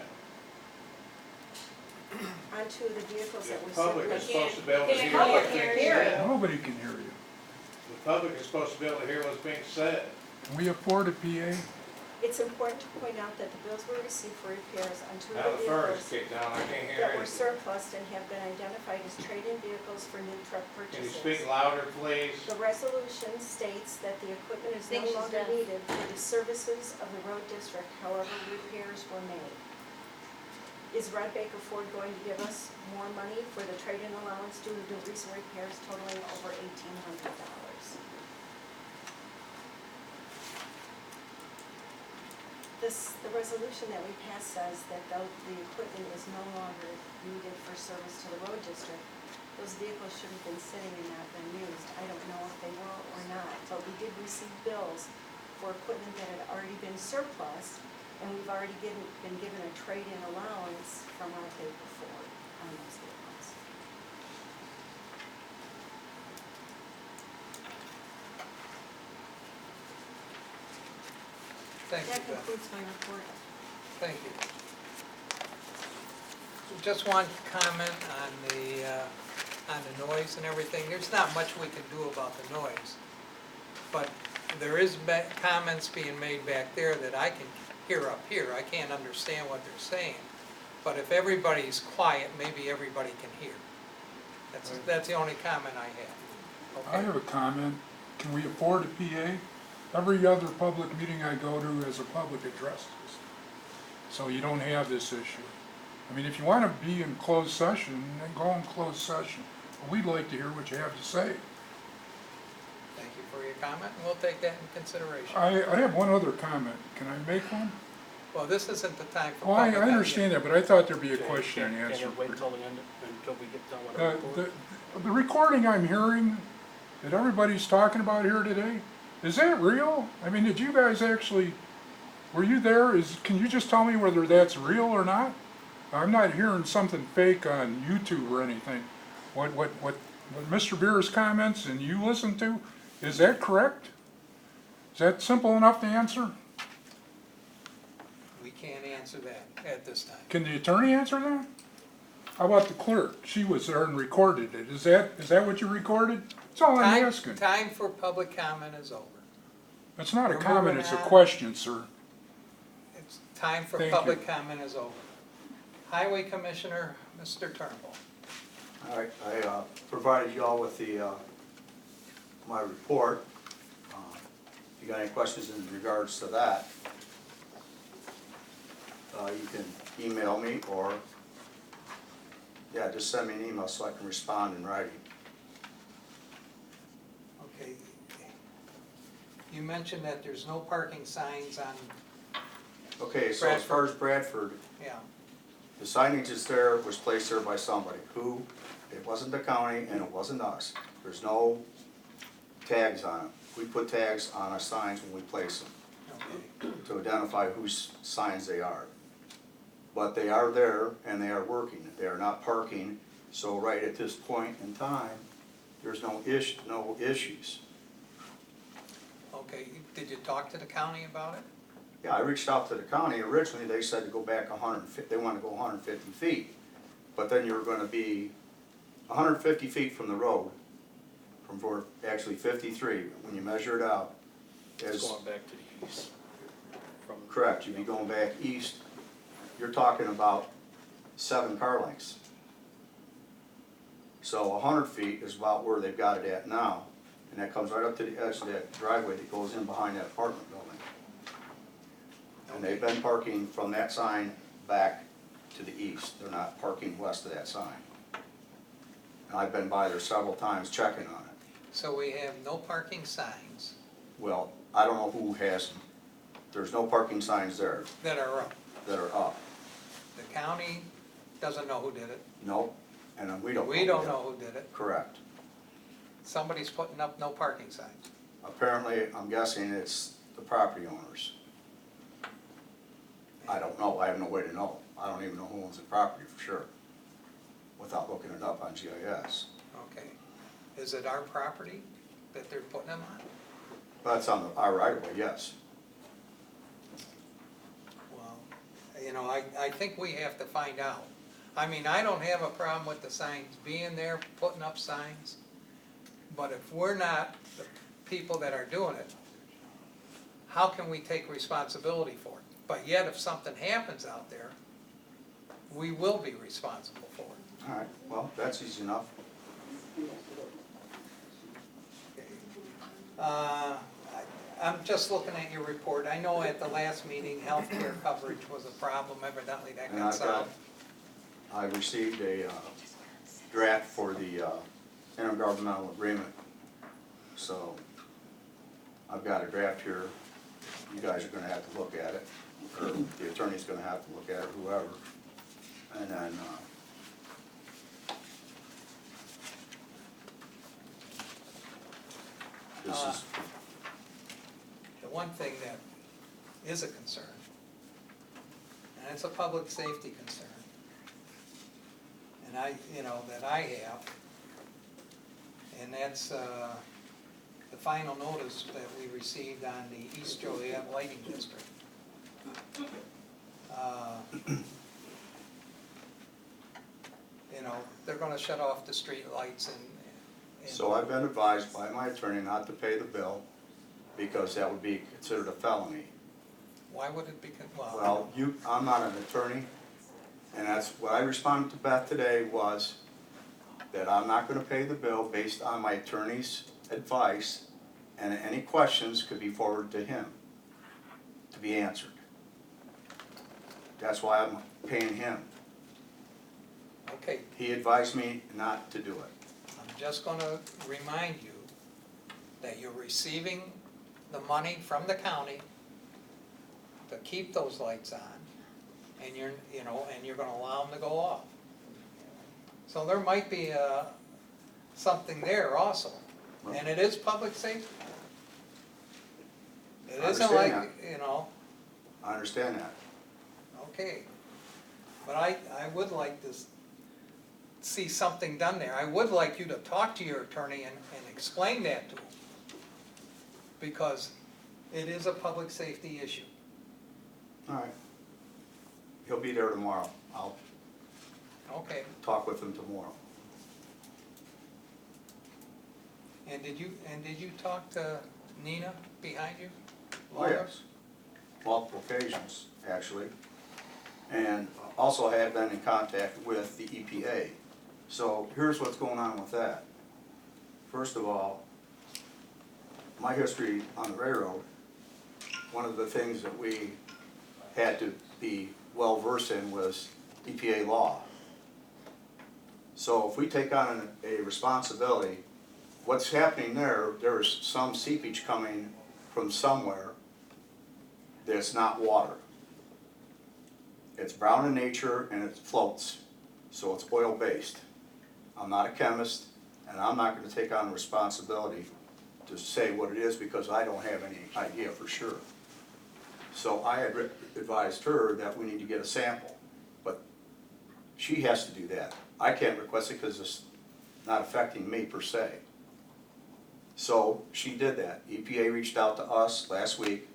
onto the vehicles that The were public is surplus. supposed to be able to Can't hear public what's being hear you. said. Nobody can hear you. The public is supposed to be able to hear what's being said. Can we afford a PA? It's important to point out that the bills were received for repairs on two Now of the the furnace vehicles kicked down, I can't hear that were anything. surplus and have been identified as trade-in vehicles for new truck Can you purchases. speak louder, please? The resolution states that the equipment is no longer needed for the services of the road district, however, repairs were made. Is Red Baker Ford going to give us more money for the trade-in allowance due to the recent repairs totaling over $1,800? The resolution that we passed says that though the equipment is no longer needed for service to the road district, those vehicles should have been sitting and not been used. I don't know if they were or not, but we did receive bills for equipment that had already been surplus, and we've already been given a trade-in allowance from our Baker Ford on those vehicles. Thank That you, Beth. concludes my report. Thank you. Just one comment on the noise and everything. There's not much we can do about the noise. But there is comments being made back there that I can hear up here. I can't understand what they're saying. But if everybody's quiet, maybe everybody can hear. That's the only comment I have. I Okay? have a comment. Can we afford a PA? Every other public meeting I go to has a public address. So you don't have this issue. I mean, if you want to be in closed session, then go in closed session. But we'd like to hear what you have to say. Thank you for your comment, and we'll take that in consideration. I have one other comment. Can I make one? Well, this isn't the time for Oh, I public comment. understand that, but I thought there'd be a Okay, question and answer. Can it wait until the end, until we get done with our report? The recording I'm hearing that everybody's talking about here today, is that real? I mean, did you guys actually, were you there? Can you just tell me whether that's real or not? I'm not hearing something fake on YouTube or anything. What Mr. Beer's comments and you listen to, is that correct? Is that simple enough to answer? We can't answer that at this time. Can the attorney answer that? How about the clerk? She was there and recorded it. Is that what you recorded? That's all I'm asking. Time for public comment is over. It's not a We're comment, moving it's a on. question, sir. It's time for Thank you. public comment is over. Highway Commissioner, Mr. Turnbull. All right, I provided you all with my report. If you got any questions in regards to that, you can email me or, yeah, just send me an email so I can respond in writing. Okay. You mentioned that there's no parking signs on, Okay, so as far as Bradford, yeah, the signage is there, was placed there by somebody who, it wasn't the county and it wasn't us. There's no tags on it. We put tags on our signs when we place them okay. to identify whose signs they are. But they are there and they are working. They are not parking, so right at this point in time, there's no issues. Okay, did you talk to the county about it? Yeah, I reached out to the county. Originally, they said to go back 150, they wanted to go 150 feet. But then you're gonna be 150 feet from the road, actually 53, when you measure it out. It's As going back to the east. From- correct, you'd be going back east. You're talking about 7 car lengths. So 100 feet is about where they've got it at now. And that comes right up to the edge of that driveway that goes in behind that apartment building. And they've been parking from that sign back to the east. They're not parking west of that sign. And I've been by there several times checking on it. So we have no parking signs Well, I don't know who has them. There's no parking signs there that are up. that are up. The county doesn't know who did it. Nope, and we don't know. We don't yet. know who did it. Correct. Somebody's putting up no parking signs. Apparently, I'm guessing it's the property owners. I don't know, I have no way to know. I don't even know who owns the property for sure, without looking it up on GIS. Okay. Is it our property that they're putting them on? That's on our right of way, yes. Well, you know, I think we have to find out I mean, I don't have a problem with the signs being there, putting up signs, but if we're not the people that are doing it, how can we take responsibility for it? But yet, if something happens out there, we will be responsible for it. All right, well, that's easy enough. I'm just looking at your report. I know at the last meeting, healthcare coverage was a problem. Evidently, that And got I've got, solved. I received a draft for the intergovernmental agreement. So I've got a draft here. You guys are gonna have to look at it, or the attorney's gonna have to look at it, whoever. And then, this is, The one thing that is a concern, and it's a public safety concern, and that I have, and that's the final notice that we received on the East Joliet Lighting District. They're gonna shut off the street lights and so I've been advised by my attorney not to pay the bill because that would be considered a felony. why would it be, Well, I'm not an attorney, and that's what I responded to Beth today was that I'm not gonna pay the bill based on my attorney's advice, and any questions could be forwarded to him to be answered. That's why I'm paying him. okay, He advised me not to do it. I'm just gonna remind you that you're receiving the money from the county to keep those lights on, and you're gonna allow them to go off. So there might be something there also, and it is public safety. It I isn't like, understand I understand that. okay, but I would like to see something done there. I would like you to talk to your attorney and explain that to him, because it is a public safety issue. All right. He'll be there tomorrow. I'll Okay, talk with him tomorrow. and did you talk to Nina behind you? Oh, yes. Multiple occasions, actually. And also I have been in contact with the EPA. So here's what's going on with that. First of all, my history on the railroad, one of the things that we had to be well versed in was EPA law. So if we take on a responsibility, what's happening there is some seepage coming from somewhere that's not water. It's brown in nature and it floats, so it's oil-based. I'm not a chemist, and I'm not gonna take on the responsibility to say what it is because I don't have any idea for sure. So I had advised her that we need to get a sample, but she has to do that. I can't request it because it's not affecting me per se. So she did that. EPA reached out to us last week.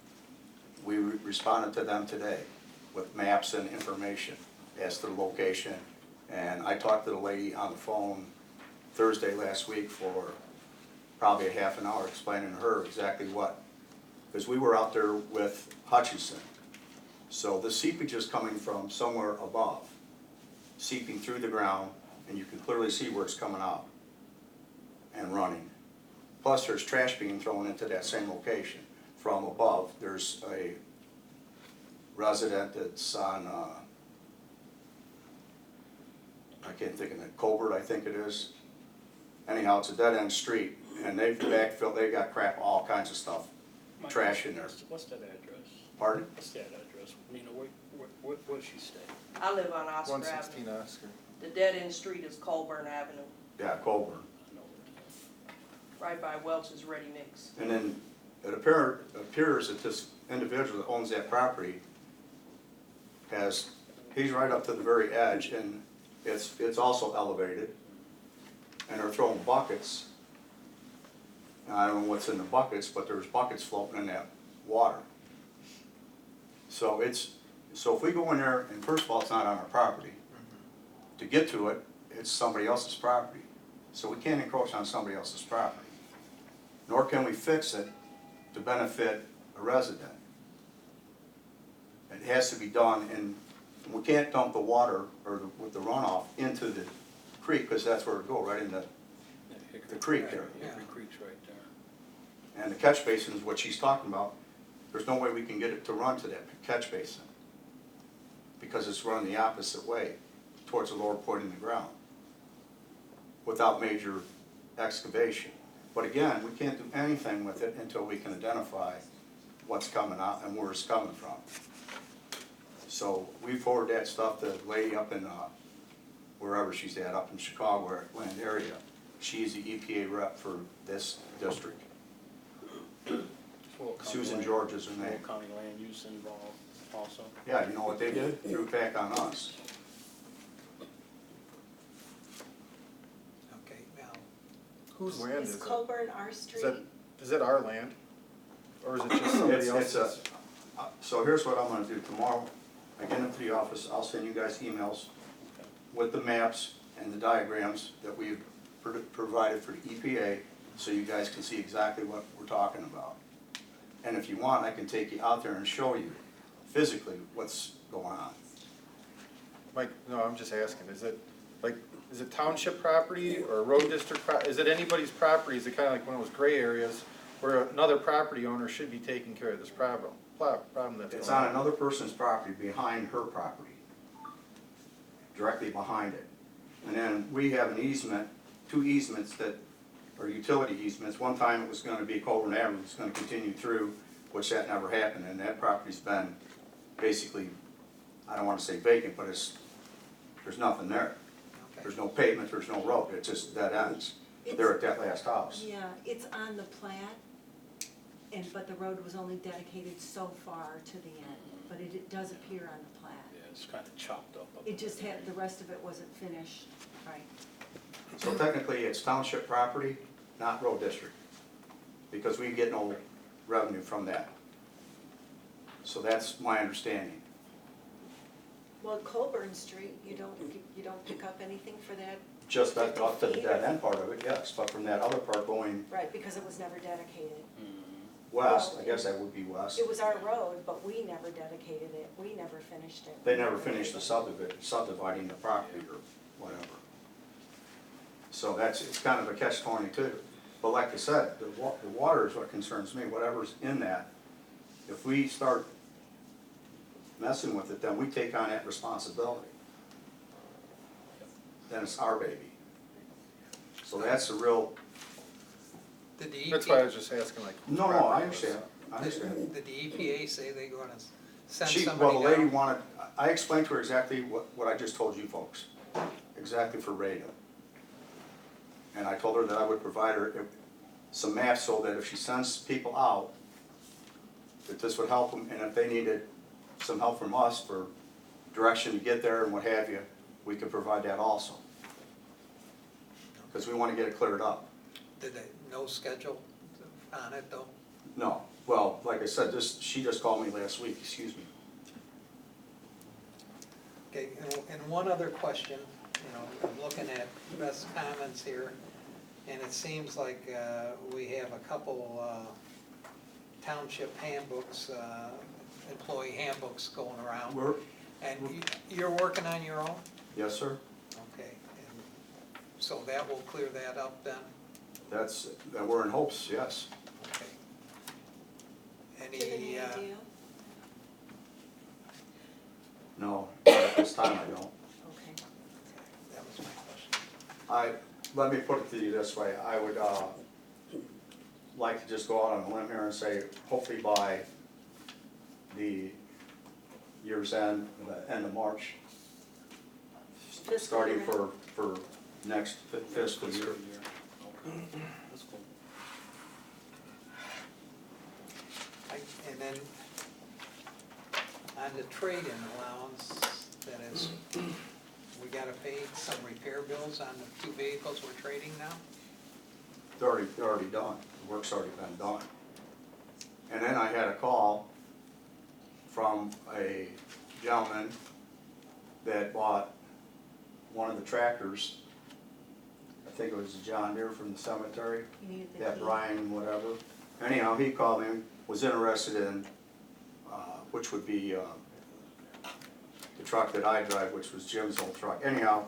We responded to them today with maps and information as to the location. And I talked to the lady on the phone Thursday last week for probably a half an hour explaining to her exactly what. Because we were out there with Hutchinson. So the seepage is coming from somewhere above, seeping through the ground, and you can clearly see where it's coming out and running. Plus there's trash being thrown into that same location from above. There's a resident that's on, I can't think of it, Colbert, I think it is. Anyhow, it's a dead-end street, and they've backfilled, they got crap, all kinds of stuff, trash in there. What's that address? Pardon? What's that address? Nina, where's she stay? I live on Oscar Avenue. 116 Oscar. The dead-end street is Colburn Avenue, Yeah, Colburn. I know right by Welch's Ready Mix. And then it appears that this individual that owns that property he's right up to the very edge, and it's also elevated. And they're throwing buckets. And I don't know what's in the buckets, but there's buckets floating in that water. So if we go in there, and first of all, it's not on our property. to get to it, it's somebody else's property. So we can't encroach on somebody else's property. Nor can we fix it to benefit a resident. It has to be done in, we can't dump the water or with the runoff into the creek, because that's where it go, right in the creek there. Hickory Creek's right there. And the catch basin is what she's talking about. There's no way we can get it to run to that catch basin, because it's run the opposite way, towards the lower point in the ground, without major excavation. But again, we can't do anything with it until we can identify what's coming out and where it's coming from. So we forward that stuff to the lady up in, wherever she's at, up in Chicago, land area. She's the EPA rep for this district. Susan George is her name. Will County Land Use involved also? Yeah, you know what they did? Threw it back on us. Okay, now, Whose land Is is it? Colburn our street? Is it our land? Or is it just somebody else's? So here's what I'm gonna do tomorrow. I get into the office, I'll send you guys emails with the maps and the diagrams that we've provided for the EPA, so you guys can see exactly what we're talking about. And if you want, I can take you out there and show you physically what's going on. Mike, no, I'm just asking, is it township property or road district is it anybody's property? Is it kinda like one of those gray areas where another property owner should be taking care of this problem that's It's going on another person's property behind her property, directly behind it. And then we have an easement, 2 easements that are utility easements. One time it was gonna be Colburn Avenue, it's gonna continue through, which that never happened, and that property's been basically, I don't wanna say vacant, but there's nothing there. okay. There's no pavement, there's no road, it just dead ends. They're at that last house. Yeah, it's on the plat, but the road was only dedicated so far to the end, but it does appear on the plat. Yeah, it's kind of chopped up. It just had, the rest of it wasn't finished, right? So technically, it's township property, not road district, because we get no revenue from that. So that's my understanding. Well, Colburn Street, you don't pick up anything for that? Just that 50 up to the feet? dead end part of it, yes, but from that other part going Right, because it was never dedicated. west, I guess that would be west. It was our road, but we never dedicated it, we never finished it. They never finished the subdividing the property or whatever. So it's kind of a catch-22. But like I said, the water is what concerns me, whatever's in that. If we start messing with it, then we take on that responsibility. Then it's our baby. So that's the real, Did the That's why I EPA, was just asking like. whose no, I property it was. understand, I understand. did the EPA say they're gonna send Well, somebody the lady down? wanted, I explained to her exactly what I just told you folks, exactly for Rada. And I told her that I would provide her some maps so that if she sends people out, that this would help them, and if they needed some help from us for direction to get there and what have you, we could provide that also. Because we want to get it cleared up. Did they, no schedule on it though? No, well, like I said, she just called me last week, excuse me. Okay, and one other question, I'm looking at best comments here, and it seems like we have a couple township handbooks, employee handbooks going around. And you're working on your own? Yes, sir. Okay, and so that will clear that up then? We're in hopes, yes. Okay. Do you have any Any, idea? No, not at this time I don't. Okay. that was my question. Let me put it to you this way, I would like to just go out on a limb here and say, hopefully by the year's end, the end of March, Fiscal starting year. for next fiscal year. That's cool. And then on the trade-in allowance, that is, we gotta pay some repair bills on the 2 vehicles we're trading now? They're already done, the work's already been done. And then I had a call from a gentleman that bought one of the tractors, I think it was a John Deere from the cemetery, You needed the that key. Brian, whatever. Anyhow, he called me, was interested in, which would be the truck that I drive, which was Jim's old truck. Anyhow,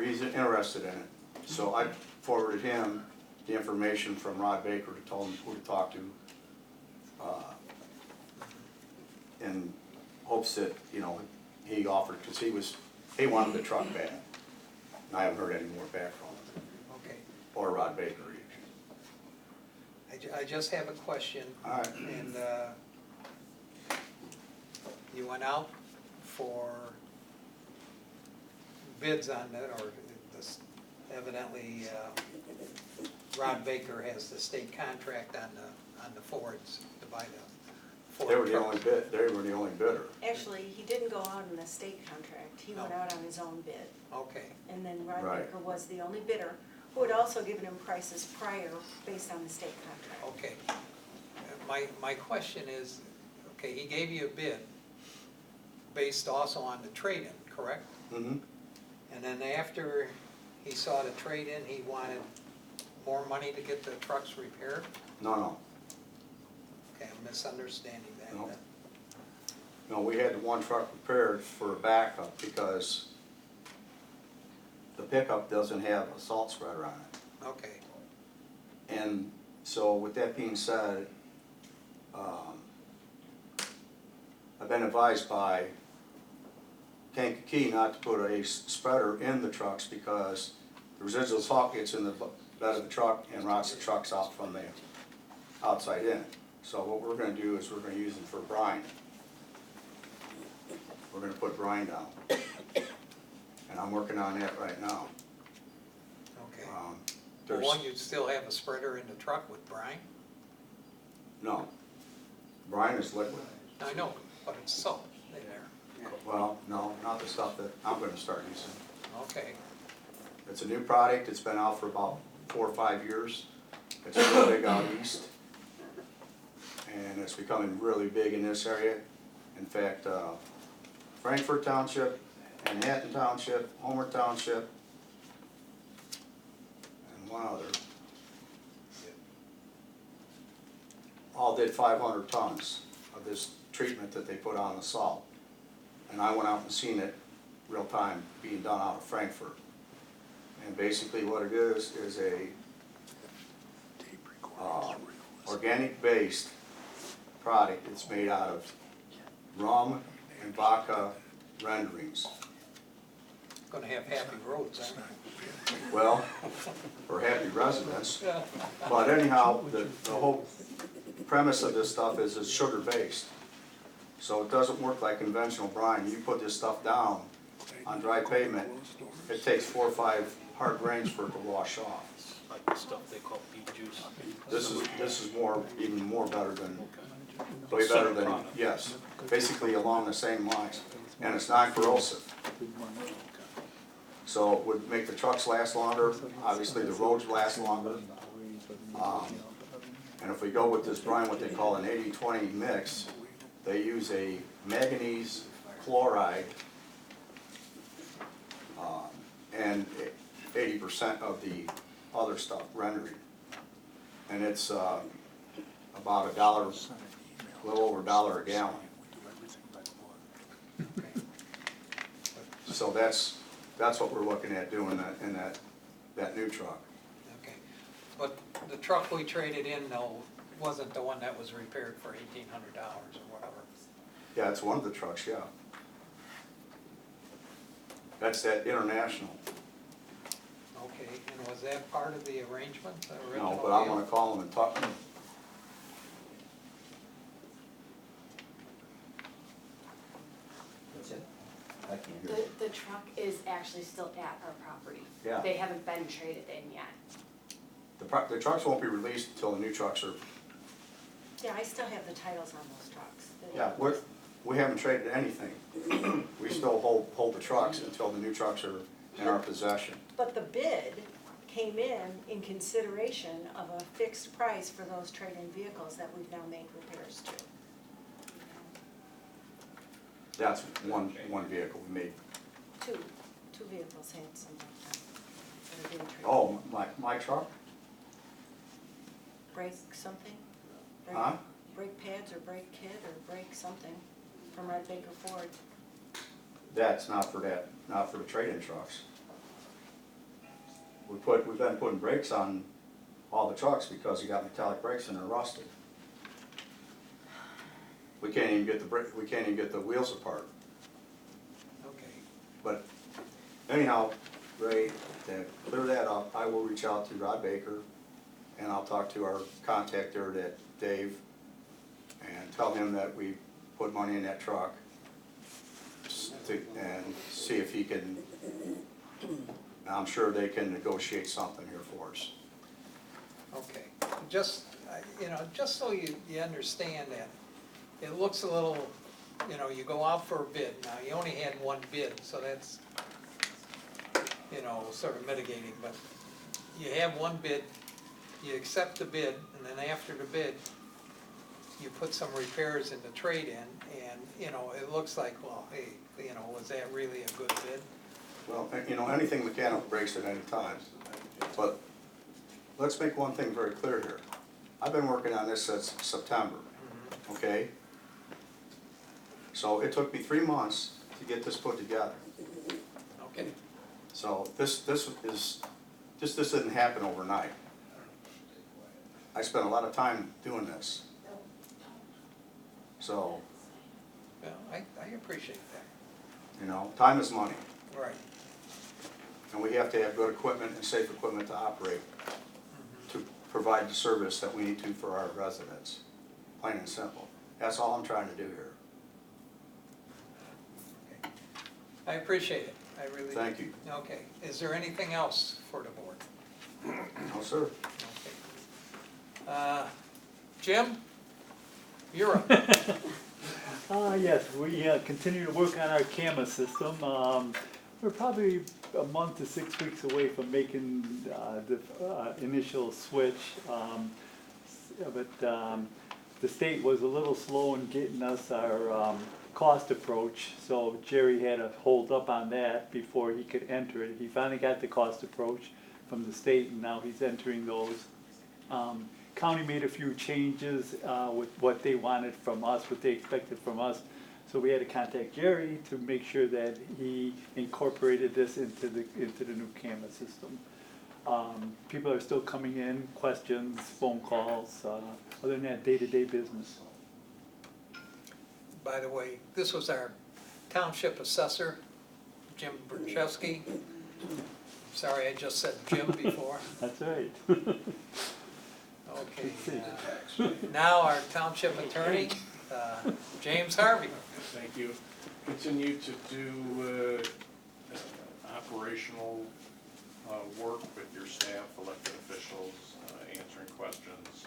he's interested in it. So I forwarded him the information from Rod Baker to tell him who to talk to, in hopes that, you know, he offered, because he wanted the truck back. And I haven't heard any more back from him, Okay. or Rod Baker either. I just have a question. All right. And you went out for bids on that, or this, evidently Rod Baker has the state contract on the Fords to buy the Ford They were the trucks. only bid, they were the only bidder. Actually, he didn't go out on the state contract, he went No. out on his own bid. Okay, And then Rod Right. Baker was the only bidder, who had also given him prices prior based on the state contract. okay. My question is, okay, he gave you a bid based also on the trade-in, correct? Mm-hmm. And then after he saw the trade-in, he wanted more money to get the trucks repaired? No. Okay, I'm misunderstanding that No. then. No, we had the one truck repaired for a backup because the pickup doesn't have a salt spreader on it. Okay, And so with that being said, I've been advised by Kankakee not to put a spreader in the trucks because the residual salt gets in the bed of the truck and rots the trucks out from the outside in. So what we're gonna do is we're gonna use them for brine. We're gonna put brine down. And I'm working on that right now. okay. Um, Well, There's, one, you'd still have a spreader in the truck with brine? no, brine is liquid. I know, but it's salt in there. Well, no, not the stuff that I'm gonna start using. Okay, It's a new product, it's been out for about 4 or 5 years. It's really big out east. And it's becoming really big in this area. In fact, Frankfurt Township, Manhattan Township, Homer Township, and one other, all did 500 tons of this treatment that they put on the salt. And I went out and seen it real time being done out of Frankfurt. And basically what it is a organic based product. It's made out of rum and vodka renderings. gonna have happy roads, aren't we? Well, for happy residents. But anyhow, the whole premise of this stuff is it's sugar based. So it doesn't work like conventional brine. You put this stuff down on dry pavement, it takes 4 or 5 hard rains for it to wash off. Like the stuff they call beet juice. This is more, even more better than, way better than, yes, basically along the same lines. And it's non-corrosive. So it would make the trucks last longer, obviously the roads last longer. And if we go with this brine, what they call an 80-20 mix, they use a manganese chloride and 80% of the other stuff, rendering. And it's about $1, a little over $1 a gallon. So that's what we're looking at doing in that new truck. Okay, but the truck we traded in though wasn't the one that was repaired for $1,800 or whatever. Yeah, it's one of the trucks, yeah. That's that International. Okay, and was that part of the arrangement, the No, original but I'm deal? gonna call them and talk to them. That's it? I can't hear. The truck is actually still at our property. Yeah. They haven't been traded in yet. The trucks won't be released until the new trucks are, Yeah, I still have the titles on those trucks. yeah, we haven't traded anything. We still hold the trucks until the new trucks are in our possession. But the bid came in consideration of a fixed price for those trade-in vehicles that we've now made repairs to. That's one vehicle we made. Two 2 vehicles had something like that that are being traded. Oh, my truck? Brake something? Brake- Huh? Brake pads or brake kit or brake something from Red Baker Ford. That's not for the trade-in trucks. We've been putting brakes on all the trucks because you got metallic brakes and they're rusted. We can't even get the wheels apart. Okay. But anyhow, Ray, to clear that up, I will reach out to Rod Baker and I'll talk to our contact there, that Dave, and tell him that we put money in that truck and see if he can, I'm sure they can negotiate something here for us. Okay, just, just so you understand that, it looks a little, you go out for a bid, now you only had one bid, so that's, sort of mitigating, but you have one bid, you accept the bid, and then after the bid, you put some repairs in the trade-in, and, it looks like, well, hey, was that really a good bid? Well, anything mechanical breaks at any time, but let's make one thing very clear here. I've been working on this since September, okay? So it took me 3 months to get this put together. Okay. So this didn't happen overnight. I spent a lot of time doing this. So, Well, I appreciate that. time is money. Right. And we have to have good equipment and safe equipment to operate, to provide the service that we need to for our residents, plain and simple. That's all I'm trying to do here. Okay. I appreciate it, I really do. Thank you. Okay, is there anything else for the board? No, sir. Okay. Jim, you're up. Yes, we continue to work on our camera system. We're probably a month to 6 weeks away from making the initial switch. But the state was a little slow in getting us our cost approach, so Jerry had to hold up on that before he could enter it. He finally got the cost approach from the state, and now he's entering those. County made a few changes with what they wanted from us, what they expected from us. So we had to contact Jerry to make sure that he incorporated this into the new camera system. People are still coming in, questions, phone calls, other than that, day-to-day business. By the way, this was our township assessor, Jim Brzezinski. Sorry, I just said Jim before. That's right. Okay. Now our township attorney, James Harvey. Thank you. Continue to do operational work with your staff, elected officials, answering questions,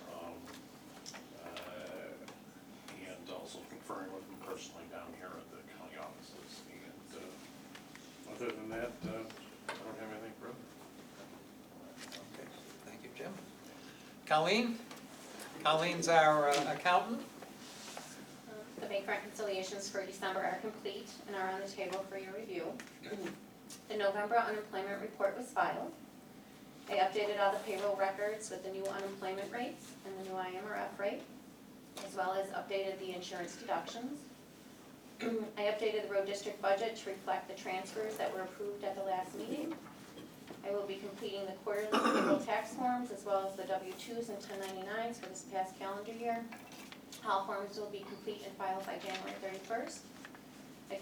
and also conferring with them personally down here at the county offices. And other than that, I don't have anything further. Okay, thank you, Jim. Colleen? Colleen's our accountant. The bank reconciliations for December are complete and are on the table for your review. The November unemployment report was filed. I updated all the payroll records with the new unemployment rates and the new IMRF rate, as well as updated the insurance deductions. I updated the road district budget to reflect the transfers that were approved at the last meeting. I will be completing the quarterly payroll tax forms as well as the W-2s and 1099s for this past calendar year. All forms will be complete and filed by January 31st. I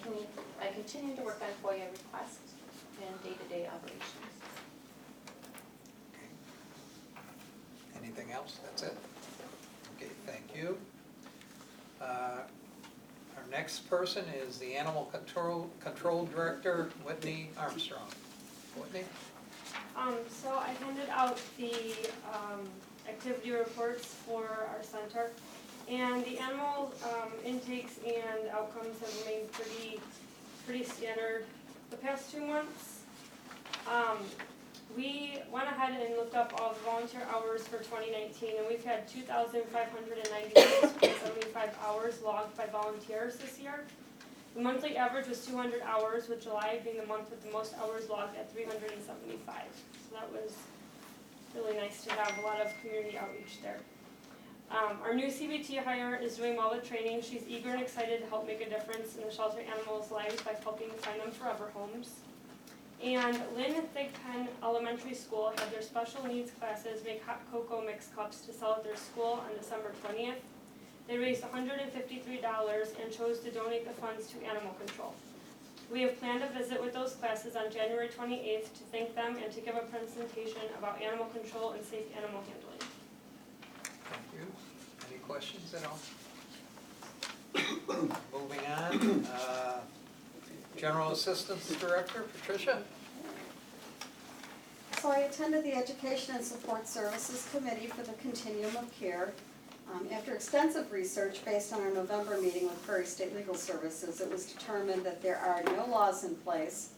continue to work on FOIA requests and day-to-day operations. Okay. Anything else? That's it? Okay, thank you. Our next person is the Animal Control Director, Whitney Armstrong. Whitney? So I handed out the activity reports for our center, and the animal intakes and outcomes have remained pretty standard the past 2 months. We went ahead and looked up all the volunteer hours for 2019, and we've had 2,596.75 hours logged by volunteers this year. The monthly average was 200 hours, with July being the month with the most hours logged at 375. So that was really nice to have a lot of community outreach there. Our new CBT hire is doing well with training. She's eager and excited to help make a difference in the shelter animals' lives by helping find them forever homes. And Lynn Thigpen Elementary School had their special needs classes make hot cocoa mix cups to sell at their school on December 20th. They raised $153 and chose to donate the funds to animal control. We have planned a visit with those classes on January 28th to thank them and to give a presentation about animal control and safe animal handling. Thank you. Any questions at all? Moving on, General Assistance Director, Patricia. So I attended the Education and Support Services Committee for the Continuum of Care. After extensive research based on our November meeting with Prairie State Legal Services, it was determined that there are no laws in place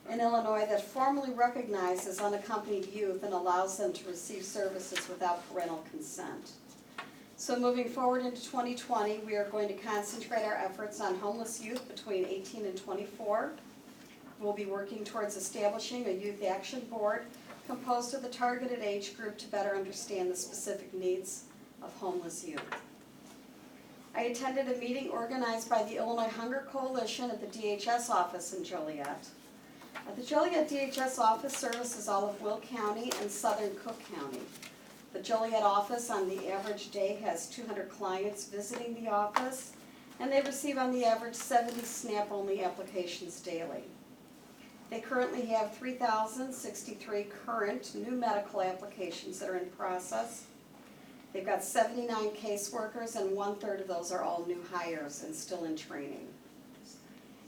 in Illinois that formally recognizes unaccompanied youth and allows them to receive services without parental consent. So moving forward into 2020, we are going to concentrate our efforts on homeless youth between 18 and 24. We'll be working towards establishing a youth action board composed of the targeted age group to better understand the specific needs of homeless youth. I attended a meeting organized by the Illinois Hunger Coalition at the DHS office in Joliet. The Joliet DHS office services all of Will County and southern Cook County. The Joliet office on the average day has 200 clients visiting the office, and they receive on the average 70 SNAP-only applications daily. They currently have 3,063 current new medical applications that are in process. They've got 79 caseworkers, and 1/3 of those are all new hires and still in training.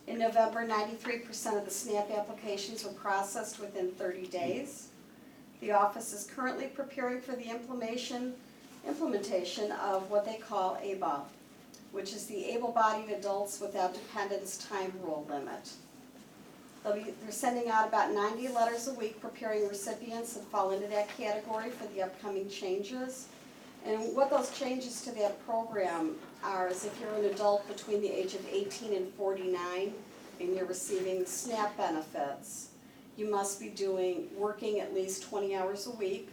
In November, 93% of the SNAP applications were processed within 30 days. The office is currently preparing for the implementation of what they call ABA, which is the Able-Bodied Adults Without Dependents Time Rule Limit. They're sending out about 90 letters a week preparing recipients that fall into that category for the upcoming changes. And what those changes to that program are is if you're an adult between the age of 18 and 49 and you're receiving SNAP benefits, you must be working at least 20 hours a week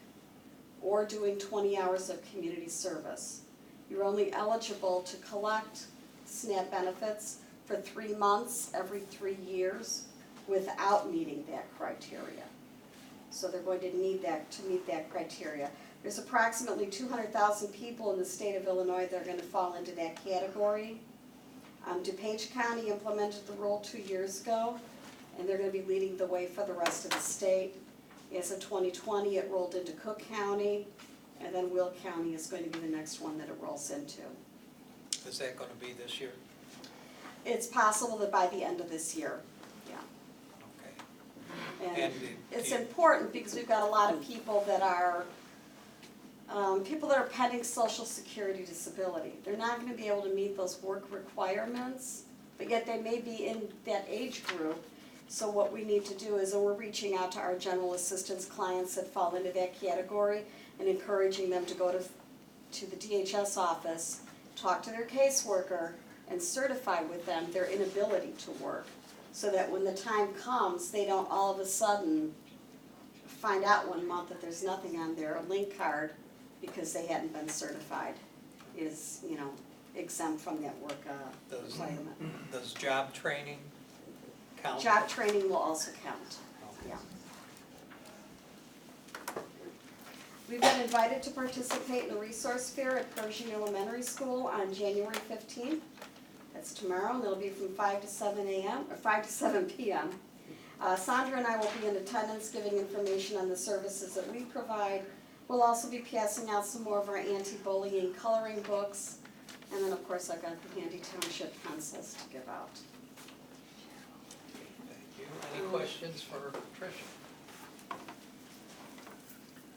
or doing 20 hours of community service. You're only eligible to collect SNAP benefits for 3 months every 3 years without meeting that criteria. So they're going to need that to meet that criteria. There's approximately 200,000 people in the state of Illinois that are going to fall into that category. DuPage County implemented the rule 2 years ago, and they're going to be leading the way for the rest of the state. As of 2020, it rolled into Cook County, and then Will County is going to be the next one that it rolls into. Is that going to be this year? It's possible that by the end of this year, yeah. Okay. And it's important because we've got a lot of people that are pending Social Security disability. They're not going to be able to meet those work requirements, but yet they may be in that age group. So what we need to do is we're reaching out to our general assistance clients that fall into that category and encouraging them to go to the DHS office, talk to their caseworker, and certify with them their inability to work, so that when the time comes, they don't all of a sudden find out one month that there's nothing on their link card because they hadn't been certified, is, exempt from that work requirement. Does job training count? Job training will also count, yeah. We've been invited to participate in a resource fair at Pershing Elementary School on January 15th. That's tomorrow, and it'll be from 5 to 7 a.m., or 5 to 7 p.m. Sandra and I will be in attendance giving information on the services that we provide. We'll also be passing out some more of our anti-bullying coloring books. And then, of course, I've got the handy township pencils to give out. Thank you. Any questions for Tricia?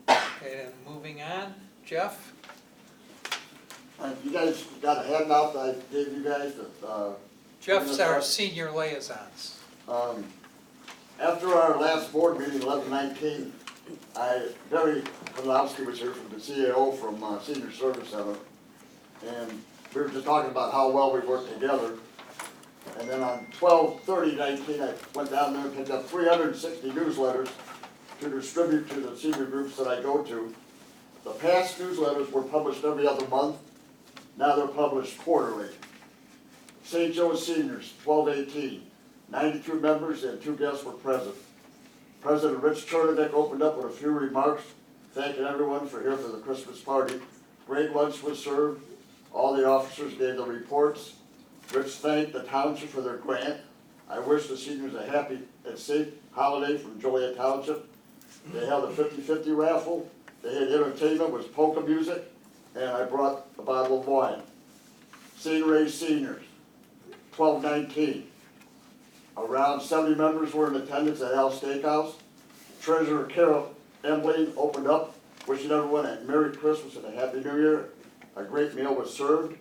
Okay, then moving on. Jeff? You guys got a handout that I gave you guys. Jeff's our senior liaisons. After our last board meeting, 11/19, Debbie Podolsky was here from the CAO from Senior Service Center, and we were just talking about how well we work together. And then on 12/30/19, I went down there and picked up 360 newsletters to distribute to the senior groups that I go to. The past newsletters were published every other month. Now they're published quarterly. St. Joe's Seniors, 12/18, 92 members and 2 guests were present. President Rich Chernodek opened up with a few remarks, thanking everyone for here for the Christmas party. Great lunch was served. All the officers gave their reports. Rich thanked the township for their grant. I wish the seniors a happy and safe holiday from Joliet Township. They held a 50-50 raffle. They had entertainment with polka music, and I brought a bottle of wine. St. Ray's Seniors, 12/19. Around 70 members were in attendance at Al's Steakhouse. Treasurer Carol Embling opened up, wishing everyone a Merry Christmas and a Happy New Year. A great meal was served.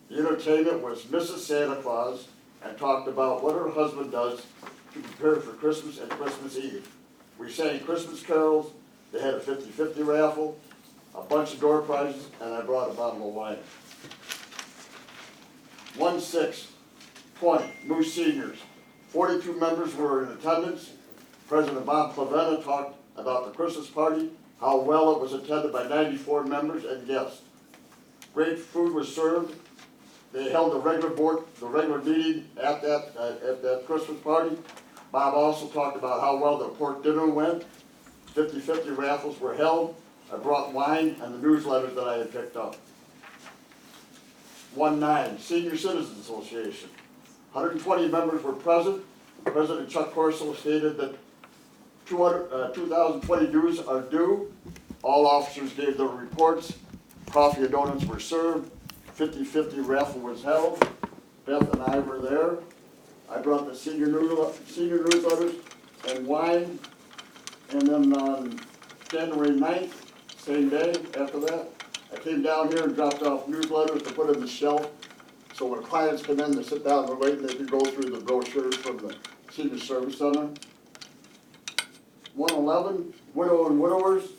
The entertainment was Mrs. Santa Claus and talked about what her husband does to prepare for Christmas and Christmas Eve. We sang Christmas carols. They had a 50-50 raffle, a bunch of door prizes, and I brought a bottle of wine. 1/6/20, Moose Seniors. 42 members were in attendance. President Bob Clavena talked about the Christmas party, how well it was attended by 94 members and guests. Great food was served. They held the regular meeting at that Christmas party. Bob also talked about how well the pork dinner went. 50-50 raffles were held. I brought wine and the newsletters that I had picked up. 1/9, Senior Citizens Association. 120 members were present. President Chuck Corso stated that 2020 dues are due. All officers gave their reports. Coffee and donuts were served. 50-50 raffle was held. Beth and I were there. I brought the senior newsletters and wine. And then on January 9th, same day after that, I came down here and dropped off newsletters to put in the shelf. So when clients come in, they sit down and wait, and they can go through the brochures from the Senior Service Center. 111, Widow and Widowers,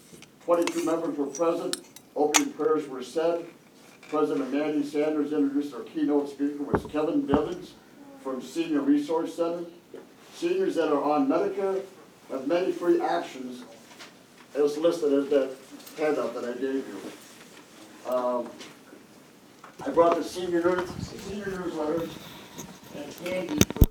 22 members were present. Opening prayers were said. President Mandy Sanders introduced our keynote speaker was Kevin Bivens from Senior Resource Center. Seniors that are on Medicare have many free options as listed as that handout that I gave you. I brought the senior newsletters and candy for